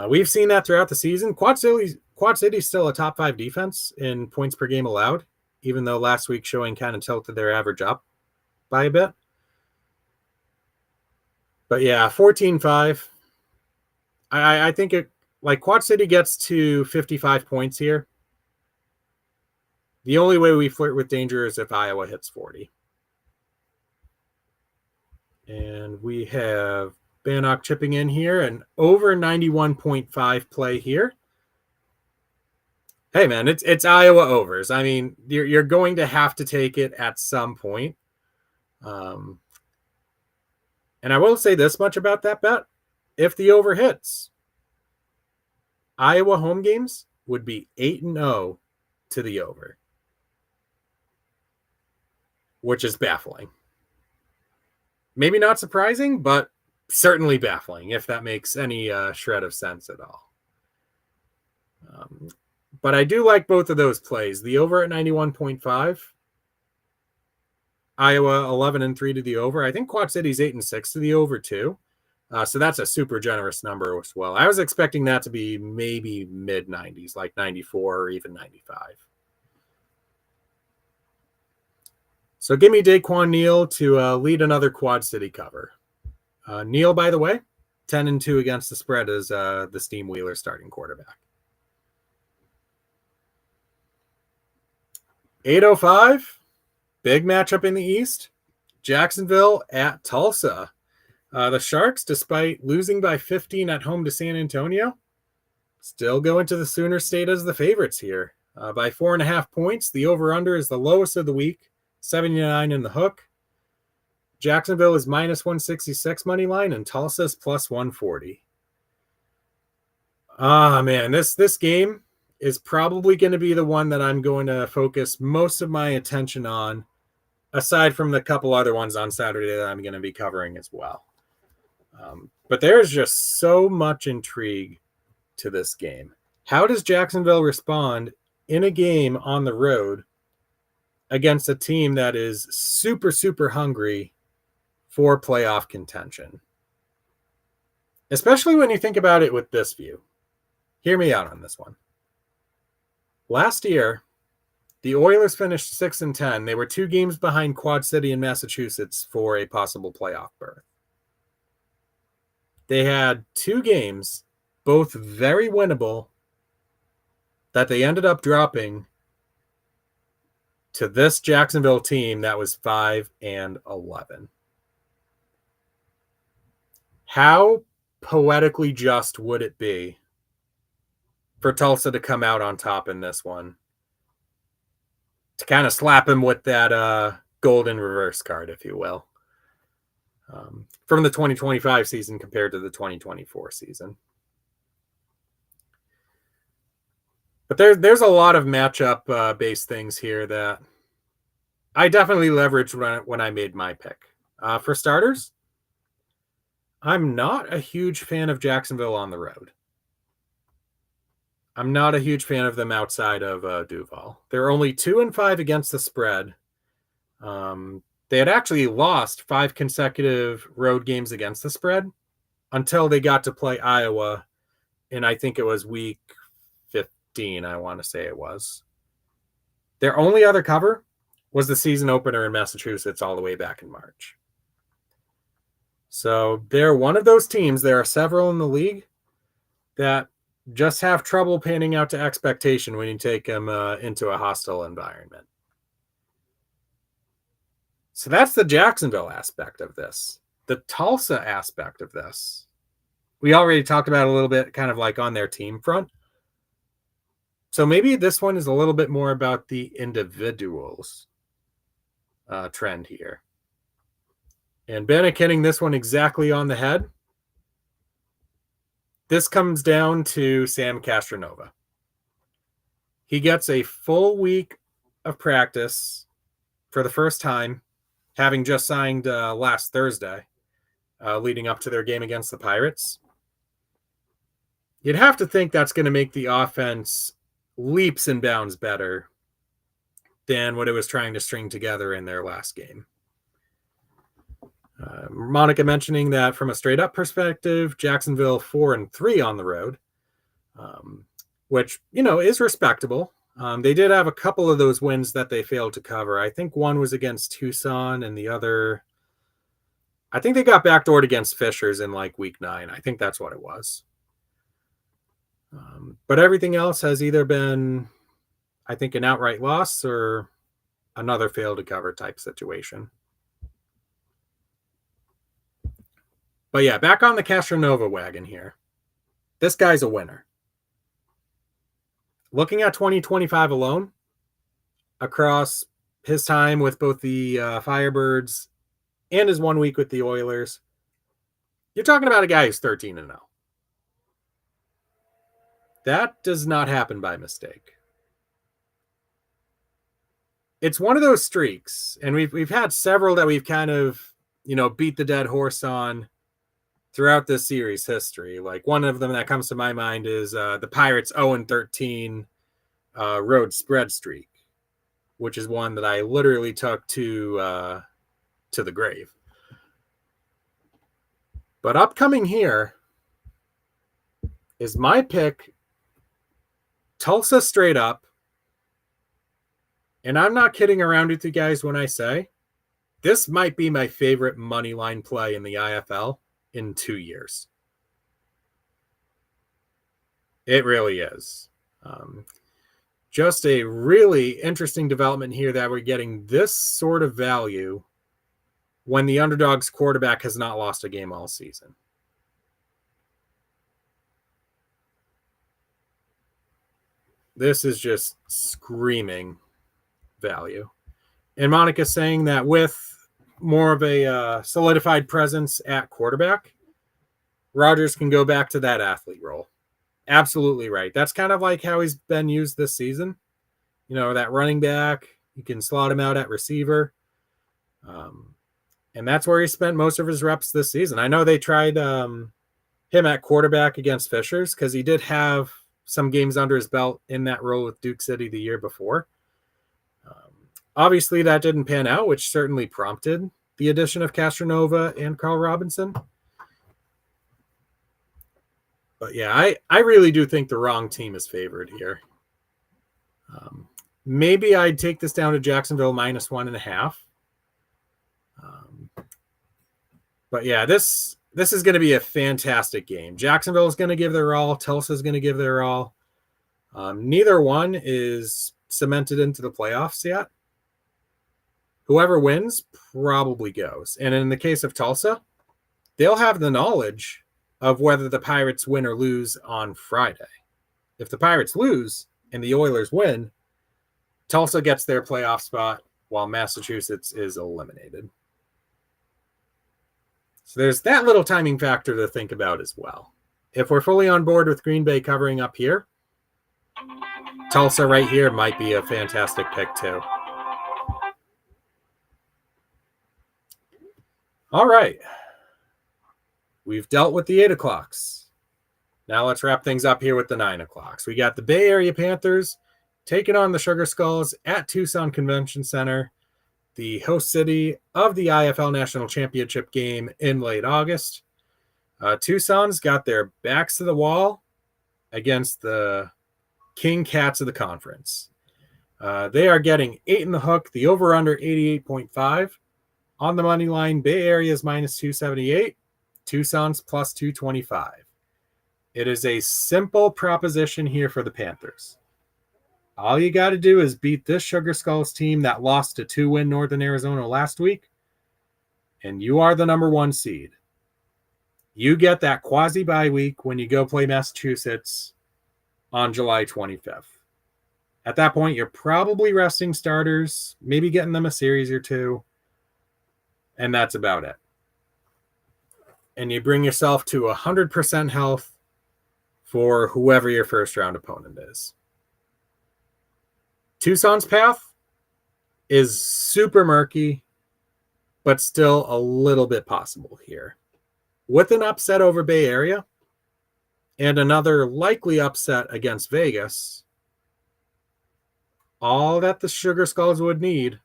We've seen that throughout the season. Quad City's still a top 5 defense in points per game allowed, even though last week showing kind of tilted their average up by a bit. But yeah, 14-5. I think it, like, Quad City gets to 55 points here. The only way we flirt with danger is if Iowa hits 40. And we have Bannock chipping in here, and over 91.5 play here. Hey, man, it's Iowa overs. I mean, you're going to have to take it at some point. And I will say this much about that bet. If the over hits, Iowa home games would be 8-0 to the over, which is baffling. Maybe not surprising, but certainly baffling, if that makes any shred of sense at all. But I do like both of those plays. The over at 91.5, Iowa 11-3 to the over. I think Quad City's 8-6 to the over too. So that's a super generous number as well. I was expecting that to be maybe mid-90s, like 94 or even 95. So give me Daquan Neal to lead another Quad City cover. Neal, by the way, 10-2 against the spread as the Steamwheeler starting quarterback. 8:05, big matchup in the East. Jacksonville at Tulsa. The Sharks, despite losing by 15 at home to San Antonio, still go into the Sooner State as the favorites here. By 4.5 points, the over-under is the lowest of the week, 79 in the hook. Jacksonville is minus 166 money line, and Tulsa's plus 140. Ah, man, this game is probably going to be the one that I'm going to focus most of my attention on, aside from the couple other ones on Saturday that I'm going to be covering as well. But there's just so much intrigue to this game. How does Jacksonville respond in a game on the road against a team that is super, super hungry for playoff contention? Especially when you think about it with this view. Hear me out on this one. Last year, the Oilers finished 6-10. They were 2 games behind Quad City in Massachusetts for a possible playoff berth. They had 2 games, both very winnable, that they ended up dropping to this Jacksonville team that was 5-11. How poetically just would it be for Tulsa to come out on top in this one, to kind of slap him with that golden reverse card, if you will, from the 2025 season compared to the 2024 season. But there's a lot of matchup based things here that I definitely leveraged when I made my pick. For starters, I'm not a huge fan of Jacksonville on the road. I'm not a huge fan of them outside of Duval. They're only 2-5 against the spread. They had actually lost 5 consecutive road games against the spread until they got to play Iowa, and I think it was week 15, I want to say it was. Their only other cover was the season opener in Massachusetts all the way back in March. So they're one of those teams, there are several in the league, that just have trouble panning out to expectation when you take them into a hostile environment. So that's the Jacksonville aspect of this. The Tulsa aspect of this, we already talked about a little bit, kind of like on their team front. So maybe this one is a little bit more about the individuals trend here. And Bannock hitting this one exactly on the head. This comes down to Sam Castronova. He gets a full week of practice for the first time, having just signed last Thursday, leading up to their game against the Pirates. You'd have to think that's going to make the offense leaps and bounds better than what it was trying to string together in their last game. Monica mentioning that from a straight up perspective, Jacksonville 4-3 on the road, which, is respectable. They did have a couple of those wins that they failed to cover. I think one was against Tucson, and the other, I think they got backdoored against Fishers in like week 9. I think that's what it was. But everything else has either been, I think, an outright loss or another fail to cover type situation. But yeah, back on the Castronova wagon here. This guy's a winner. Looking at 2025 alone, across his time with both the Firebirds and his 1 week with the Oilers, you're talking about a guy who's 13-0. That does not happen by mistake. It's one of those streaks, and we've had several that we've kind of, beat the dead horse on throughout this series history. Like one of them that comes to my mind is the Pirates 0-13 road spread streak, which is one that I literally took to the grave. But upcoming here is my pick, Tulsa straight up. And I'm not kidding around with you guys when I say this might be my favorite money line play in the IFL in 2 years. It really is. Just a really interesting development here that we're getting this sort of value when the underdog's quarterback has not lost a game all season. This is just screaming value. And Monica's saying that with more of a solidified presence at quarterback, Rodgers can go back to that athlete role. Absolutely right. That's kind of like how he's been used this season. You know, that running back, you can slot him out at receiver. And that's where he spent most of his reps this season. I know they tried him at quarterback against Fishers because he did have some games under his belt in that role with Duke City the year before. Obviously, that didn't pan out, which certainly prompted the addition of Castronova and Carl Robinson. But yeah, I really do think the wrong team is favored here. Maybe I'd take this down to Jacksonville -1.5. But yeah, this is going to be a fantastic game. Jacksonville is going to give their all. Tulsa is going to give their all. Neither one is cemented into the playoffs yet. Whoever wins probably goes. And in the case of Tulsa, they'll have the knowledge of whether the Pirates win or lose on Friday. If the Pirates lose and the Oilers win, Tulsa gets their playoff spot while Massachusetts is eliminated. So there's that little timing factor to think about as well. If we're fully on board with Green Bay covering up here, Tulsa right here might be a fantastic pick too. All right. We've dealt with the 8 o'clocks. Now let's wrap things up here with the 9 o'clocks. We got the Bay Area Panthers taking on the Sugar Skulls at Tucson Convention Center, the host city of the IFL National Championship game in late August. Tucson's got their backs to the wall against the King Cats of the conference. They are getting 8 in the hook, the over-under 88.5. On the money line, Bay Area is -278, Tucson's +225. It is a simple proposition here for the Panthers. All you got to do is beat this Sugar Skulls team that lost to 2-win Northern Arizona last week, and you are the number 1 seed. You get that quasi-bye week when you go play Massachusetts on July 25th. At that point, you're probably resting starters, maybe getting them a series or two, and that's about it. And you bring yourself to 100% health for whoever your first-round opponent is. Tucson's path is super murky, but still a little bit possible here. With an upset over Bay Area and another likely upset against Vegas, all that the Sugar Skulls would need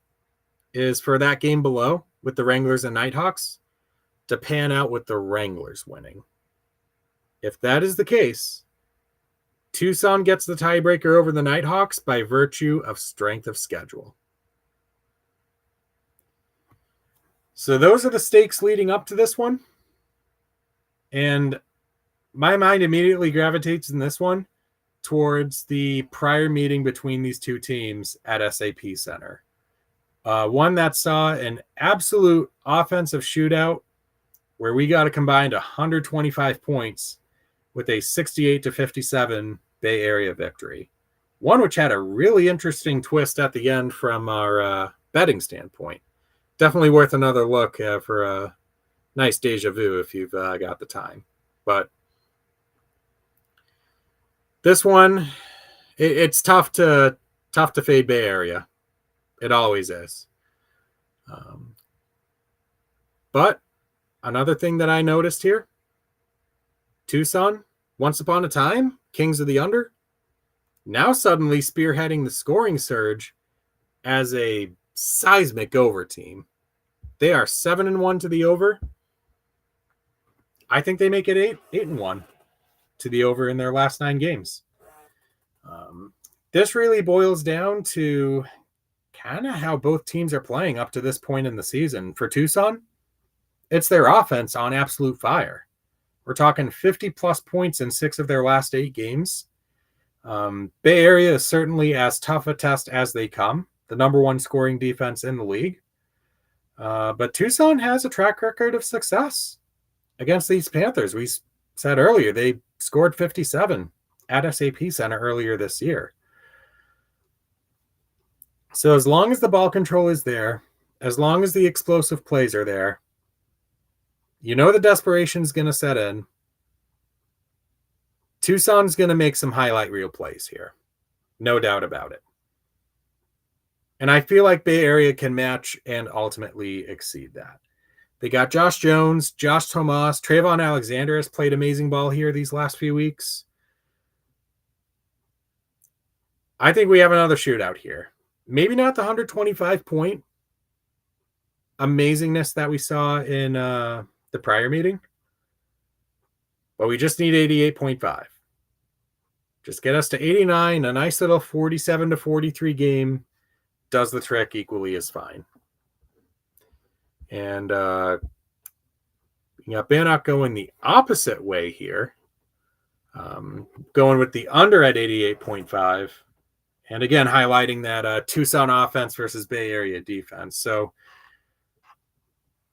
is for that game below with the Wranglers and Nighthawks to pan out with the Wranglers winning. If that is the case, Tucson gets the tiebreaker over the Nighthawks by virtue of strength of schedule. So those are the stakes leading up to this one. And my mind immediately gravitates in this one towards the prior meeting between these two teams at SAP Center. One that saw an absolute offensive shootout where we got a combined 125 points with a 68-57 Bay Area victory. One which had a really interesting twist at the end from our betting standpoint. Definitely worth another look for a nice deja vu if you've got the time. But this one, it's tough to fade Bay Area. It always is. But another thing that I noticed here, Tucson, once upon a time, Kings of the Under, now suddenly spearheading the scoring surge as a seismic over team. They are 7-1 to the over. I think they make it 8-1 to the over in their last 9 games. This really boils down to kind of how both teams are playing up to this point in the season. For Tucson, it's their offense on absolute fire. We're talking 50-plus points in 6 of their last 8 games. Bay Area is certainly as tough a test as they come, the number 1 scoring defense in the league. But Tucson has a track record of success against these Panthers. We said earlier, they scored 57 at SAP Center earlier this year. So as long as the ball control is there, as long as the explosive plays are there, you know the desperation's going to set in. Tucson's going to make some highlight reel plays here. No doubt about it. And I feel like Bay Area can match and ultimately exceed that. They got Josh Jones, Josh Tomas, Trayvon Alexander has played amazing ball here these last few weeks. I think we have another shootout here. Maybe not the 125-point amazingness that we saw in the prior meeting, but we just need 88.5. Just get us to 89. A nice little 47-43 game does the trick equally as fine. And you got Bannock going the opposite way here, going with the under at 88.5. And again, highlighting that Tucson offense versus Bay Area defense. So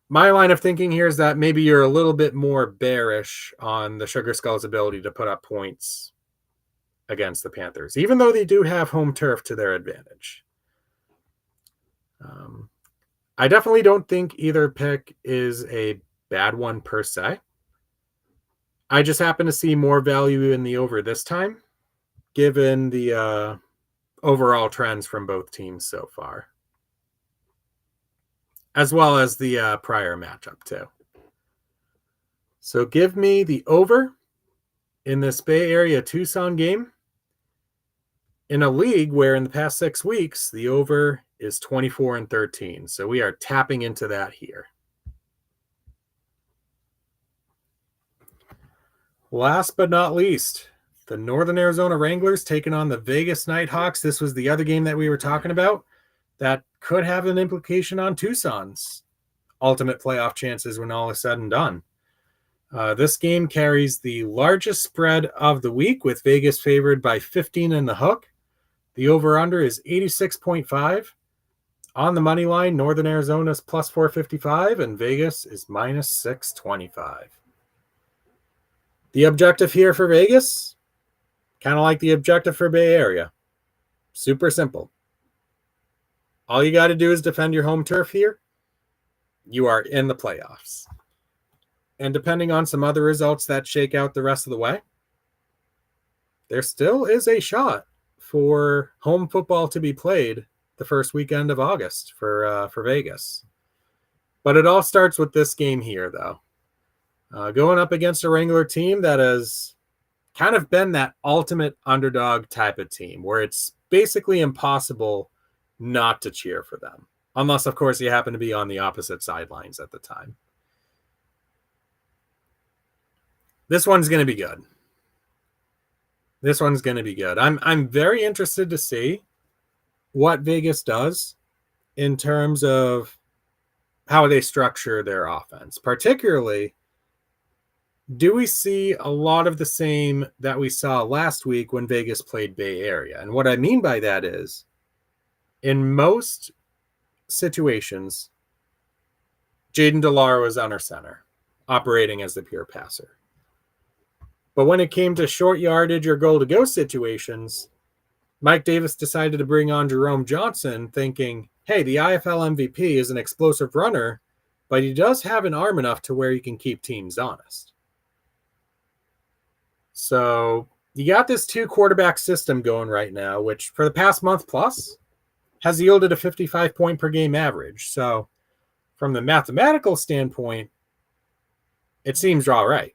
my line of thinking here is that maybe you're a little bit more bearish on the Sugar Skulls' ability to put up points against the Panthers, even though they do have home turf to their advantage. I definitely don't think either pick is a bad one per se. I just happen to see more value in the over this time, given the overall trends from both teams so far, as well as the prior matchup too. So give me the over in this Bay Area Tucson game in a league where in the past 6 weeks, the over is 24-13. So we are tapping into that here. Last but not least, the Northern Arizona Wranglers taking on the Vegas Nighthawks. This was the other game that we were talking about that could have an implication on Tucson's ultimate playoff chances when all is said and done. This game carries the largest spread of the week, with Vegas favored by 15 in the hook. The over-under is 86.5. On the money line, Northern Arizona's plus 455 and Vegas is minus 625. The objective here for Vegas, kind of like the objective for Bay Area. Super simple. All you got to do is defend your home turf here. You are in the playoffs. And depending on some other results that shake out the rest of the way, there still is a shot for home football to be played the first weekend of August for Vegas. But it all starts with this game here, though. Going up against a Wrangler team that has kind of been that ultimate underdog type of team, where it's basically impossible not to cheer for them. Unless, of course, you happen to be on the opposite sidelines at the time. This one's going to be good. This one's going to be good. I'm very interested to see what Vegas does in terms of how they structure their offense. Particularly, do we see a lot of the same that we saw last week when Vegas played Bay Area? And what I mean by that is, in most situations, Jaden DeLauro was under center, operating as the pure passer. But when it came to short yardage or goal-to-go situations, Mike Davis decided to bring on Jerome Johnson, thinking, hey, the IFL MVP is an explosive runner, but he does have an arm enough to where he can keep teams honest. So you got this 2-quarterback system going right now, which for the past month plus has yielded a 55-point per game average. So from the mathematical standpoint, it seems all right.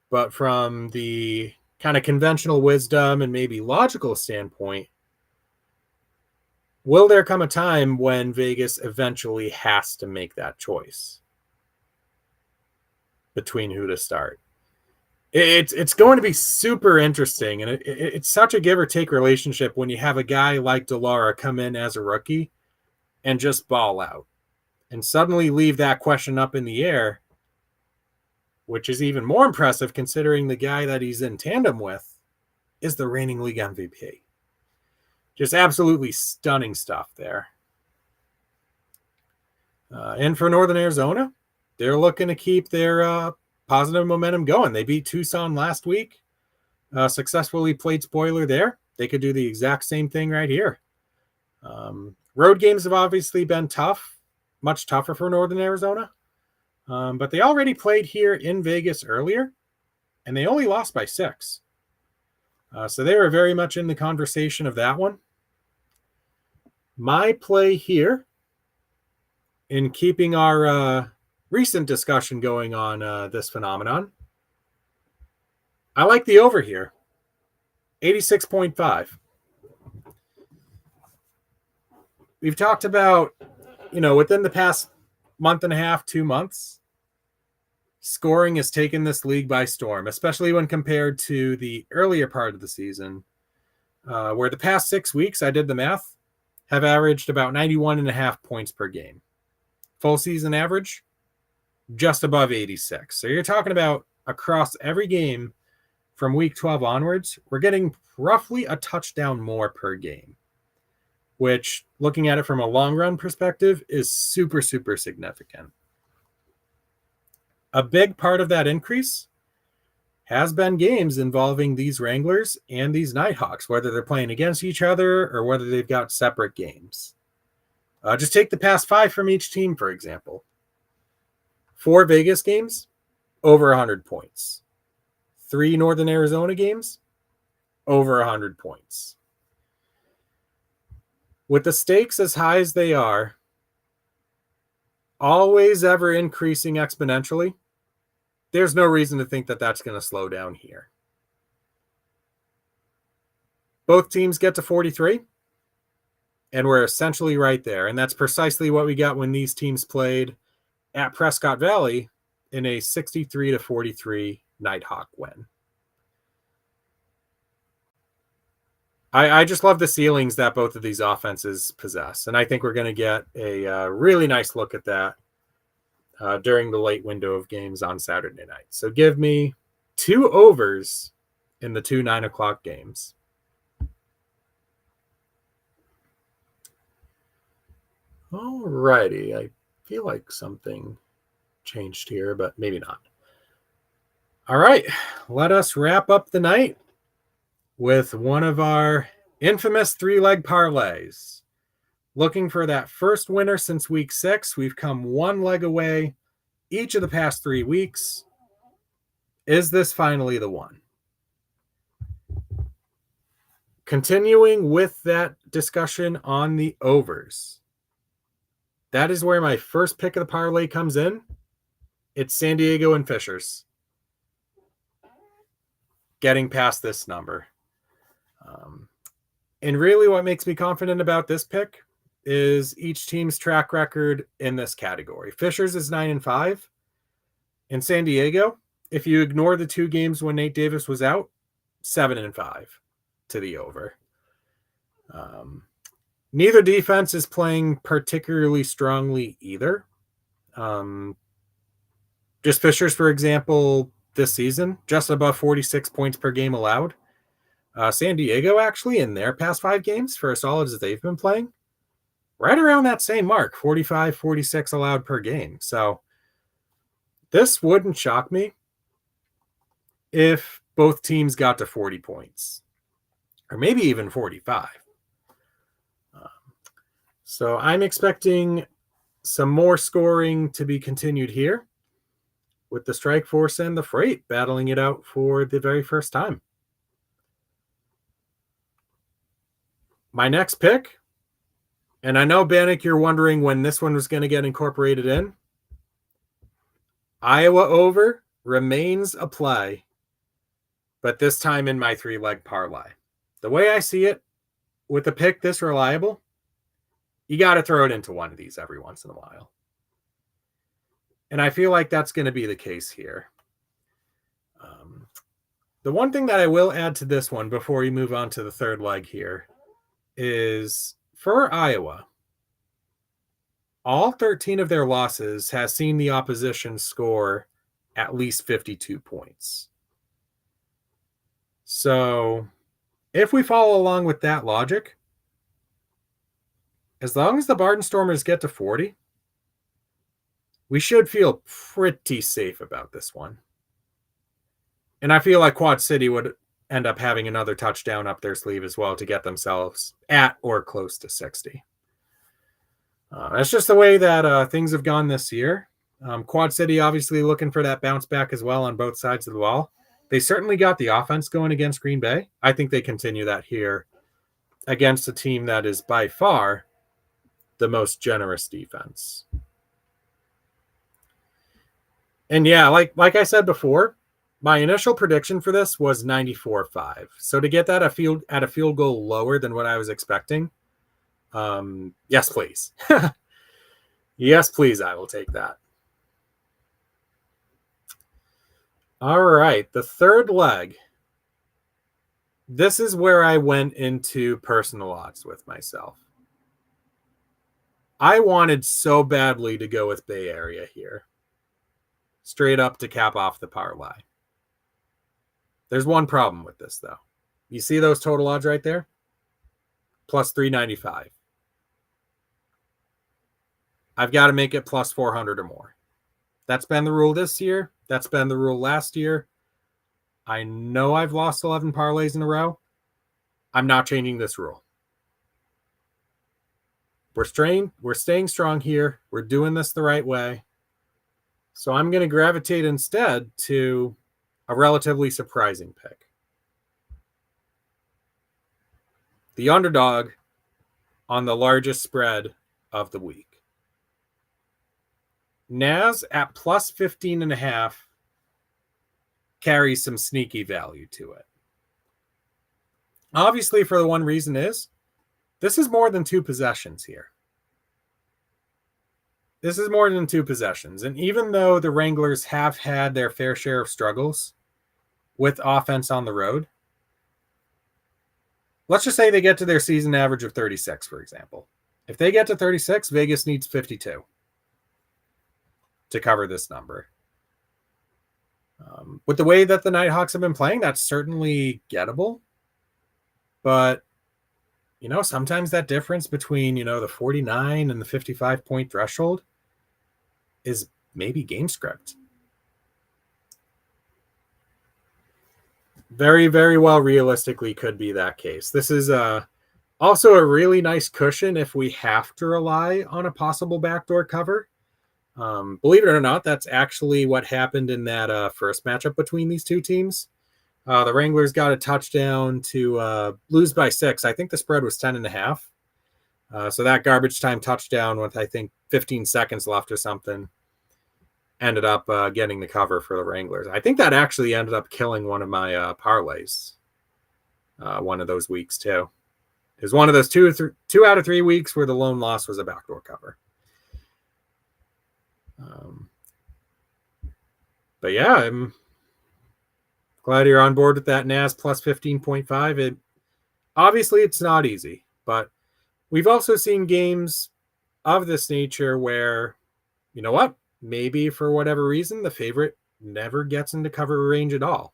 But from the kind of conventional wisdom and maybe logical standpoint, will there come a time when Vegas eventually has to make that choice between who to start? It's going to be super interesting, and it's such a give or take relationship when you have a guy like DeLauro come in as a rookie and just ball out and suddenly leave that question up in the air, which is even more impressive considering the guy that he's in tandem with is the reigning league MVP. Just absolutely stunning stuff there. And for Northern Arizona, they're looking to keep their positive momentum going. They beat Tucson last week, successfully played spoiler there. They could do the exact same thing right here. Road games have obviously been tough much tougher for Northern Arizona. But they already played here in Vegas earlier, and they only lost by 6. So they were very much in the conversation of that one. My play here, in keeping our recent discussion going on this phenomenon, I like the over here, 86.5. We've talked about, within the past month and a half, 2 months, scoring has taken this league by storm, especially when compared to the earlier part of the season, where the past 6 weeks, I did the math, have averaged about 91.5 points per game. Full season average, just above 86. So you're talking about across every game from week 12 onwards, we're getting roughly a touchdown more per game, which, looking at it from a long run perspective, is super, super significant. A big part of that increase has been games involving these Wranglers and these Nighthawks, whether they're playing against each other or whether they've got separate games. Just take the past 5 from each team, for example. 4 Vegas games, over 100 points. 3 Northern Arizona games, over 100 points. With the stakes as high as they are, always ever increasing exponentially, there's no reason to think that that's going to slow down here. Both teams get to 43, and we're essentially right there. And that's precisely what we got when these teams played at Prescott Valley in a 63-43 Nighthawk win. I just love the ceilings that both of these offenses possess. And I think we're going to get a really nice look at that during the late window of games on Saturday night. So give me 2 overs in the 2 9 o'clock games. All righty. I feel like something changed here, but maybe not. All right. Let us wrap up the night with one of our infamous 3-leg parlays. Looking for that first winner since week 6. We've come 1 leg away each of the past 3 weeks. Is this finally the one? Continuing with that discussion on the overs. That is where my first pick of the parlay comes in. It's San Diego and Fishers. Getting past this number. And really what makes me confident about this pick is each team's track record in this category. Fishers is 9-5. In San Diego, if you ignore the 2 games when Nate Davis was out, 7-5 to the over. Neither defense is playing particularly strongly either. Just Fishers, for example, this season, just above 46 points per game allowed. San Diego, actually, in their past 5 games, for as solid as they've been playing, right around that same mark, 45, 46 allowed per game. So this wouldn't shock me if both teams got to 40 points, or maybe even 45. So I'm expecting some more scoring to be continued here, with the Strike Force and the Freight battling it out for the very first time. My next pick, and I know, Bannock, you're wondering when this one was going to get incorporated in. Iowa over remains a play, but this time in my 3-leg parlay. The way I see it, with a pick this reliable, you got to throw it into one of these every once in a while. And I feel like that's going to be the case here. The one thing that I will add to this one before we move on to the 3rd leg here is for Iowa, all 13 of their losses has seen the opposition score at least 52 points. So if we follow along with that logic, as long as the Barnstormers get to 40, we should feel pretty safe about this one. And I feel like Quad City would end up having another touchdown up their sleeve as well to get themselves at or close to 60. That's just the way that things have gone this year. Quad City obviously looking for that bounce back as well on both sides of the ball. They certainly got the offense going against Green Bay. I think they continue that here against a team that is by far the most generous defense. And yeah, like I said before, my initial prediction for this was 94-5. So to get that at a field goal lower than what I was expecting, yes, please. Yes, please, I will take that. All right, the third leg. This is where I went into personal odds with myself. I wanted so badly to go with Bay Area here. Straight up to cap off the parlay. There's one problem with this, though. You see those total odds right there? Plus 395. I've got to make it plus 400 or more. That's been the rule this year. That's been the rule last year. I know I've lost 11 parlays in a row. I'm not changing this rule. We're staying strong here. We're doing this the right way. So I'm going to gravitate instead to a relatively surprising pick. The underdog on the largest spread of the week. Naz at plus 15.5 carries some sneaky value to it. Obviously, for the one reason is, this is more than 2 possessions here. This is more than 2 possessions. And even though the Wranglers have had their fair share of struggles with offense on the road, let's just say they get to their season average of 36, for example. If they get to 36, Vegas needs 52 to cover this number. With the way that the Nighthawks have been playing, that's certainly gettable. But, sometimes that difference between, the 49 and the 55 point threshold is maybe game script. Very, very well realistically could be that case. This is also a really nice cushion if we have to rely on a possible backdoor cover. Believe it or not, that's actually what happened in that first matchup between these two teams. The Wranglers got a touchdown to lose by 6. I think the spread was 10.5. So that garbage time touchdown with, I think, 15 seconds left or something ended up getting the cover for the Wranglers. I think that actually ended up killing one of my parlays one of those weeks, too. It was one of those 2 out of 3 weeks where the lone loss was a backdoor cover. But yeah, I'm glad you're on board with that Naz plus 15.5. Obviously, it's not easy, but we've also seen games of this nature where, you know what, maybe for whatever reason, the favorite never gets into cover range at all.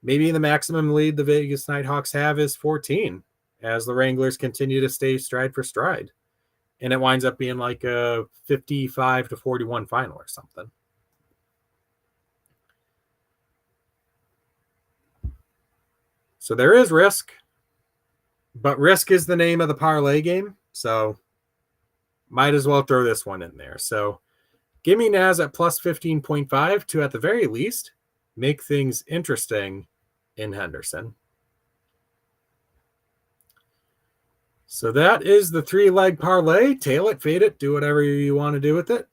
Maybe the maximum lead the Vegas Nighthawks have is 14 as the Wranglers continue to stay stride for stride. And it winds up being like a 55-41 final or something. So there is risk, but risk is the name of the parlay game. So might as well throw this one in there. So give me Naz at plus 15.5 to, at the very least, make things interesting in Henderson. So that is the 3-leg parlay. Tail it, fade it, do whatever you want to do with it.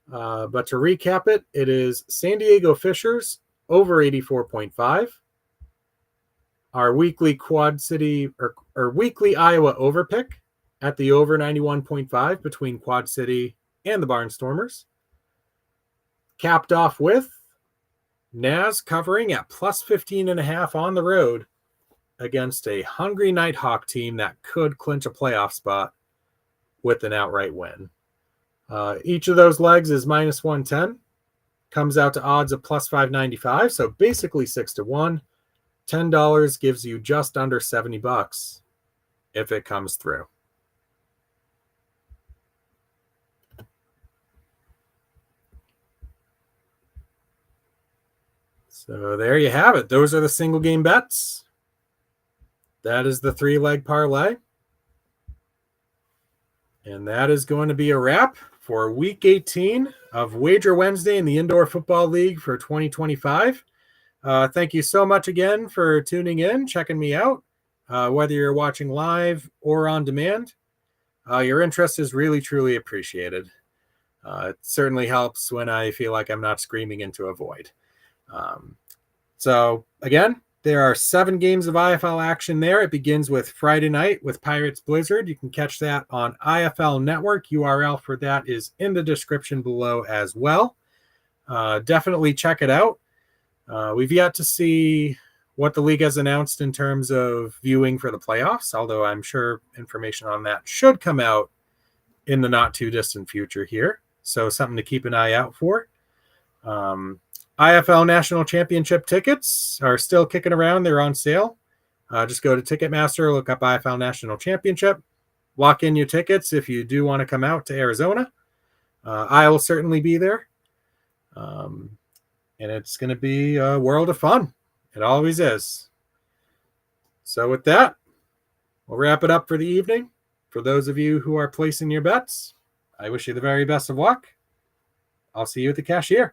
But to recap it, it is San Diego Fishers over 84.5. Our weekly Quad City or weekly Iowa over pick at the over 91.5 between Quad City and the Barnstormers. Capped off with Naz covering at plus 15.5 on the road against a hungry Nighthawk team that could clinch a playoff spot with an outright win. Each of those legs is minus 110. Comes out to odds of plus 595, so basically 6-1. $10 gives you just under $70 if it comes through. So there you have it. Those are the single game bets. That is the 3-leg parlay. And that is going to be a wrap for week 18 of Wager Wednesday in the Indoor Football League for 2025. Thank you so much again for tuning in, checking me out, whether you're watching live or on demand. Your interest is really, truly appreciated. It certainly helps when I feel like I'm not screaming into a void. So again, there are 7 games of IFL action there. It begins with Friday night with Pirates Blizzard. You can catch that on IFL Network. URL for that is in the description below as well. Definitely check it out. We've yet to see what the league has announced in terms of viewing for the playoffs, although I'm sure information on that should come out in the not too distant future here. So something to keep an eye out for. IFL National Championship tickets are still kicking around. They're on sale. Just go to Ticketmaster, look up IFL National Championship, lock in your tickets if you do want to come out to Arizona. I will certainly be there. And it's going to be a world of fun. It always is. So with that, we'll wrap it up for the evening. For those of you who are placing your bets, I wish you the very best of luck. I'll see you at the cashier.